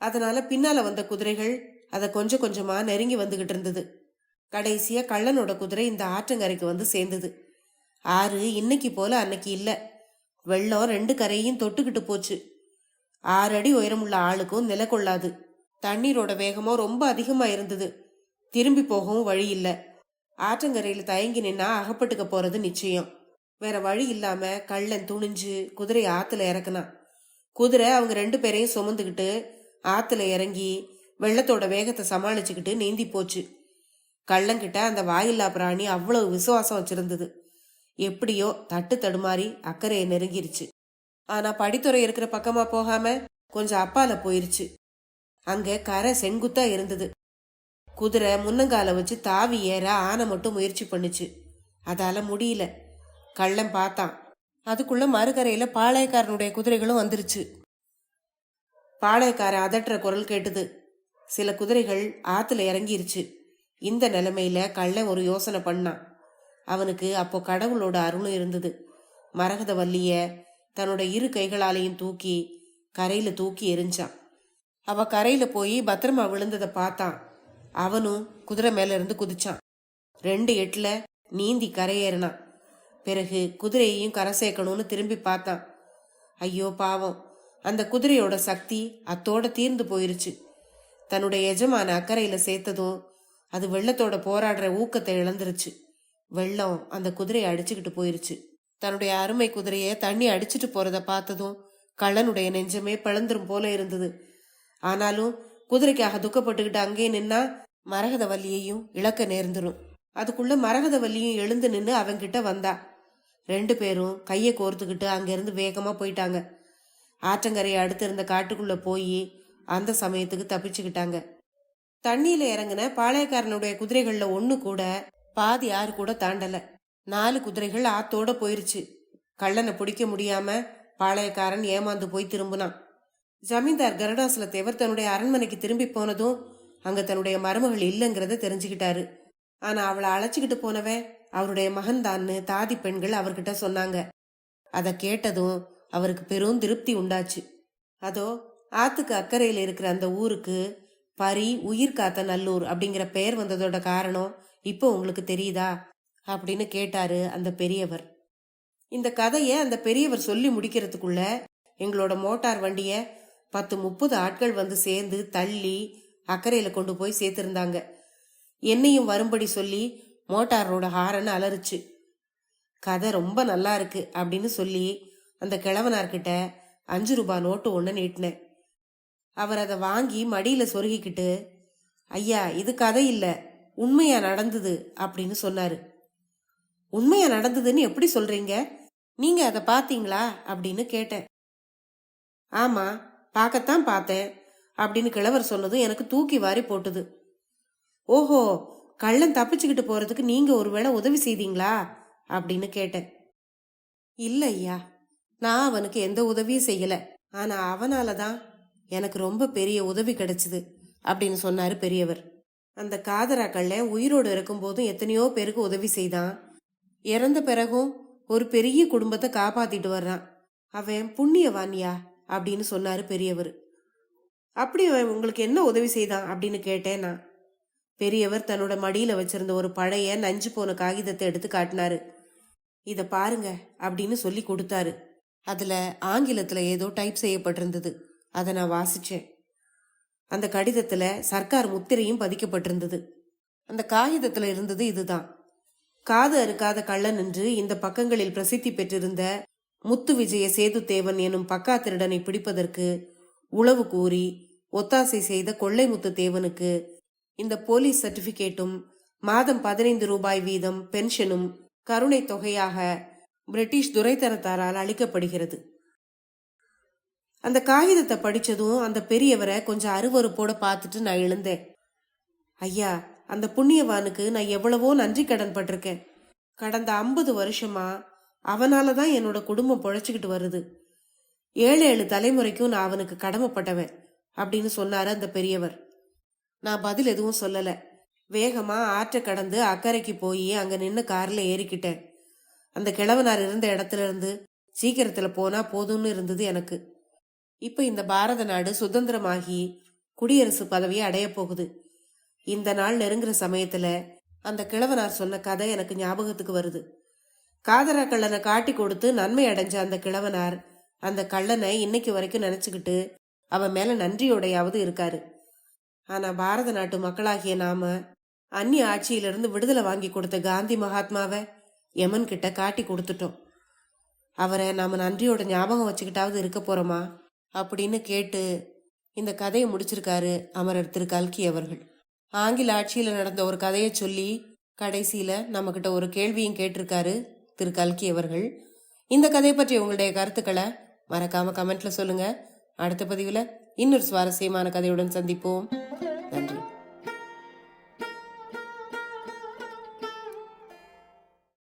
அதனால பின்னால வந்த குதிரைகள் அதை கொஞ்சம் கொஞ்சமா நெருங்கி வந்துகிட்டு இருந்தது. கடைசியா கள்ளனோட குதிரை இந்த ஆற்றங்கரைக்கு வந்து சேர்ந்தது. ஆறு இன்னைக்கு போல அன்னைக்கு இல்ல. வெள்ளம் 2 கரையையும் தொட்டுக்கிட்டு போச்சு. 6 அடி உயரமுள்ள ஆளுக்கும் நில கொள்ளாது. தண்ணீரோட வேகமும் ரொம்ப அதிகமா இருந்தது. திரும்பி போகவும் வழி இல்ல. ஆற்றங்கரையில தயங்கி நின்னா அகப்பட்டுக்க போறது நிச்சயம். வேற வழி இல்லாம கள்ளன் துணிஞ்சு குதிரை ஆத்துல இறக்குனான். குதிரை அவங்க 2 பேரையும் சுமந்துக்கிட்டு ஆத்துல இறங்கி வெள்ளத்தோட வேகத்தை சமாளிச்சுக்கிட்டு நீந்தி போச்சு. கள்ளங்கிட்ட அந்த வாயில்லா பிராணி அவ்வளவு விசுவாசம் வச்சிருந்தது. எப்படியோ தட்டு தடுமாறி அக்கறையை நெருங்கிருச்சு. ஆனா படித்துறை இருக்கிற பக்கமா போகாம கொஞ்சம் அப்பால போயிருச்சு. அங்க கரை செங்குத்தா இருந்தது. குதிரை முன்னங்கால வச்சு தாவி ஏற ஆனை மட்டும் முயற்சி பண்ணுச்சு. அதால முடியல. கள்ளன் பார்த்தான். அதுக்குள்ள மறுகரையில பாளையக்காரனுடைய குதிரைகளும் வந்துருச்சு. பாளையக்காரன் அதட்டுற குரல் கேட்டுது. சில குதிரைகள் ஆத்துல இறங்கிருச்சு. இந்த நிலைமையில கள்ளன் ஒரு யோசனை பண்ணான். அவனுக்கு அப்போ கடவுளோட அருளும் இருந்தது. மரகதவல்லிய தன்னோட 2 கைகளாலையும் தூக்கி கரையில தூக்கி எரிஞ்சான். அவ கரையில போய் பத்திரமா விழுந்ததை பார்த்தான். அவனும் குதிரை மேல இருந்து குதிச்சான். 2 எட்டுல நீந்தி கரையேறினான். பிறகு குதிரையையும் கரை சேர்க்கணும்னு திரும்பி பார்த்தான். ஐயோ பாவம், அந்த குதிரையோட சக்தி அத்தோட தீர்ந்து போயிருச்சு. தன்னுடைய எஜமான அக்கறையில சேர்த்ததும் அது வெள்ளத்தோட போராடுற ஊக்கத்தை இழந்துருச்சு. வெள்ளம் அந்த குதிரையை அடிச்சுக்கிட்டு போயிருச்சு. தன்னுடைய அருமை குதிரைய தண்ணி அடிச்சுட்டு போறத பார்த்ததும் கள்ளனுடைய நெஞ்சமே பிளந்துரும் போல இருந்தது. ஆனாலும் குதிரைக்காக துக்கப்பட்டுக்கிட்டு அங்கே நின்னா மரகதவல்லியையும் இழக்க நேர்ந்துரும். அதுக்குள்ள மரகதவல்லியும் எழுந்து நின்று அவன்கிட்ட வந்தா. 2 பேரும் கையை கோர்த்துக்கிட்டு அங்கிருந்து வேகமா போயிட்டாங்க. ஆற்றங்கரையை அடுத்து இருந்த காட்டுக்குள்ள போய் அந்த சமயத்துக்கு தப்பிச்சுக்கிட்டாங்க. தண்ணியில இறங்கின பாளையக்காரனுடைய குதிரைகள்ல 1 கூட பாதி ஆறு கூட தாண்டல. 4 குதிரைகள் ஆத்தோட போயிருச்சு. கள்ளனை பிடிக்க முடியாம பாளையக்காரன் ஏமாந்து போய் திரும்பினான். ஜமீன்தார் கருடாசலத்தேவர் தன்னுடைய அரண்மனைக்கு திரும்பி போனதும் அங்க தன்னுடைய மருமகள் இல்லைங்கிறத தெரிஞ்சுக்கிட்டாரு. ஆனா அவளை அழைச்சிக்கிட்டு போனவன் அவருடைய மகன் தான்னு தாதி பெண்கள் அவர்கிட்ட சொன்னாங்க. அதை கேட்டதும் அவருக்கு பெரும் திருப்தி உண்டாச்சு. அதோ ஆத்துக்கு அக்கறையில் இருக்கிற அந்த ஊருக்கு பரி உயிர் காத்த நல்லூர் அப்படிங்கிற பெயர் வந்ததோட காரணம் இப்போ உங்களுக்கு தெரியுதா அப்படின்னு கேட்டாரு அந்த பெரியவர். இந்த கதையை அந்த பெரியவர் சொல்லி முடிக்கிறதுக்குள்ள எங்களோட மோட்டார் வண்டிய 10-30 ஆட்கள் வந்து சேர்ந்து தள்ளி அக்கறையில கொண்டு போய் சேர்த்திருந்தாங்க. என்னையும் வரும்படி சொல்லி மோட்டாரோட ஹாரன் அலறுச்சு. கதை ரொம்ப நல்லா இருக்கு அப்படின்னு சொல்லி அந்த கிழவனார்கிட்ட 5 ரூபாய் நோட்டு 1 நீட்டினேன். அவர் அதை வாங்கி மடியில சொருகிக்கிட்டு, ஐயா இது கதை இல்ல, உண்மையா நடந்தது அப்படின்னு சொன்னாரு. உண்மையா நடந்ததுன்னு எப்படி சொல்றீங்க? நீங்க அதை பாத்தீங்களா அப்படின்னு கேட்டேன். ஆமா, பார்க்கத்தான் பார்த்தேன் அப்படின்னு கிழவர் சொன்னதும் எனக்கு தூக்கி வாரி போட்டுது. ஓஹோ, கள்ளன் தப்பிச்சுக்கிட்டு போறதுக்கு நீங்க ஒருவேளை உதவி செய்தீங்களா அப்படின்னு கேட்டேன். இல்ல ஐயா, நான் அவனுக்கு எந்த உதவியும் செய்யல. ஆனா அவனாலதான் எனக்கு ரொம்ப பெரிய உதவி கிடைச்சது அப்படின்னு சொன்னாரு பெரியவர். அந்த காதரா கள்ளன் உயிரோடு இருக்கும் போதும் எத்தனையோ பேருக்கு உதவி செய்தான். இறந்த பிறகும் ஒரு பெரிய குடும்பத்தை காப்பாத்திட்டு வர்றான். அவன் புண்ணியவான்யா அப்படின்னு சொன்னாரு பெரியவர். அப்படி அவன் உங்களுக்கு என்ன உதவி செய்தான் அப்படின்னு கேட்டேன் நான். பெரியவர் தன்னோட மடியில வச்சிருந்த ஒரு பழைய நஞ்சு போன காகிதத்தை எடுத்து காட்டினாரு. இத பாருங்க அப்படின்னு சொல்லி கொடுத்தாரு. அதுல ஆங்கிலத்துல ஏதோ டைப் செய்யப்பட்டிருந்தது. அதை நான் வாசிச்சேன். அந்த கடிதத்துல சர்க்கார் முத்திரையும் பதிக்கப்பட்டிருந்தது. அந்த காகிதத்துல இருந்தது இதுதான்: காது அறுக்காத கள்ளன் என்று இந்த பக்கங்களில் பிரசித்தி பெற்றிருந்த முத்து விஜய சேதுதேவன் எனும் பக்கா திருடனை பிடிப்பதற்கு உளவு கூறி ஒத்தாசை செய்த கொள்ளை முத்து தேவனுக்கு இந்த போலீஸ் சர்டிபிகேட்டும் மாதம் 15 ரூபாய் வீதம் பென்ஷனும் கருணை தொகையாக பிரிட்டிஷ் துரைத்தனத்தாரால் அளிக்கப்படுகிறது. அந்த காகிதத்தை படிச்சதும் அந்த பெரியவரை கொஞ்சம் அருவருப்போட பார்த்துட்டு நான் எழுந்தேன். ஐயா, அந்த புண்ணியவானுக்கு நான் எவ்வளவோ நன்றி கடன் பட்டிருக்கேன். கடந்த 50 வருஷமா அவனாலதான் என்னோட குடும்பம் பொழைச்சுக்கிட்டு வருது. 7 தலைமுறைக்கும் நான் அவனுக்கு கடமைப்பட்டவன் அப்படின்னு சொன்னாரு அந்த பெரியவர். நான் பதில் எதுவும் சொல்லல. வேகமா ஆற்றை கடந்து அக்கறைக்கு போய் அங்க நின்று கார்ல ஏறிக்கிட்டேன். அந்த கிழவனார் இருந்த இடத்துல இருந்து சீக்கிரத்துல போனா போதும்னு இருந்தது எனக்கு. இப்ப இந்த பாரத நாடு சுதந்திரமாகி குடியரசு பதவியை அடைய போகுது. இந்த நாள் நெருங்குற சமயத்துல அந்த கிழவனார் சொன்ன கதை எனக்கு ஞாபகத்துக்கு வருது. காதரா கள்ளனை காட்டி கொடுத்து நன்மை அடைஞ்ச அந்த கிழவனார் அந்த கள்ளனை இன்னைக்கு வரைக்கும் நினைச்சுக்கிட்டு அவன் மேல நன்றியோடையாவது இருக்காரு. ஆனா பாரத நாட்டு மக்களாகிய நாம அந்நிய ஆட்சியிலிருந்து விடுதலை வாங்கி கொடுத்த காந்தி மகாத்மாவை யமன் கிட்ட காட்டி கொடுத்துட்டோம். அவரை நாம நன்றியோட ஞாபகம் வச்சுக்கிட்டாவது இருக்க போறோமா அப்படின்னு கேட்டு இந்த கதையை முடிச்சிருக்காரு அமரர் திரு கல்கி அவர்கள். ஆங்கில ஆட்சியில நடந்த ஒரு கதையை சொல்லி கடைசியில நம்ம கிட்ட ஒரு கேள்வியும் கேட்டிருக்காரு திரு கல்கி அவர்கள். இந்த கதையை பற்றி உங்களுடைய கருத்துக்களை மறக்காம கமெண்ட்ல சொல்லுங்க. அடுத்த பதிவுல இன்னொரு சுவாரஸ்யமான கதையுடன் சந்திப்போம். நன்றி.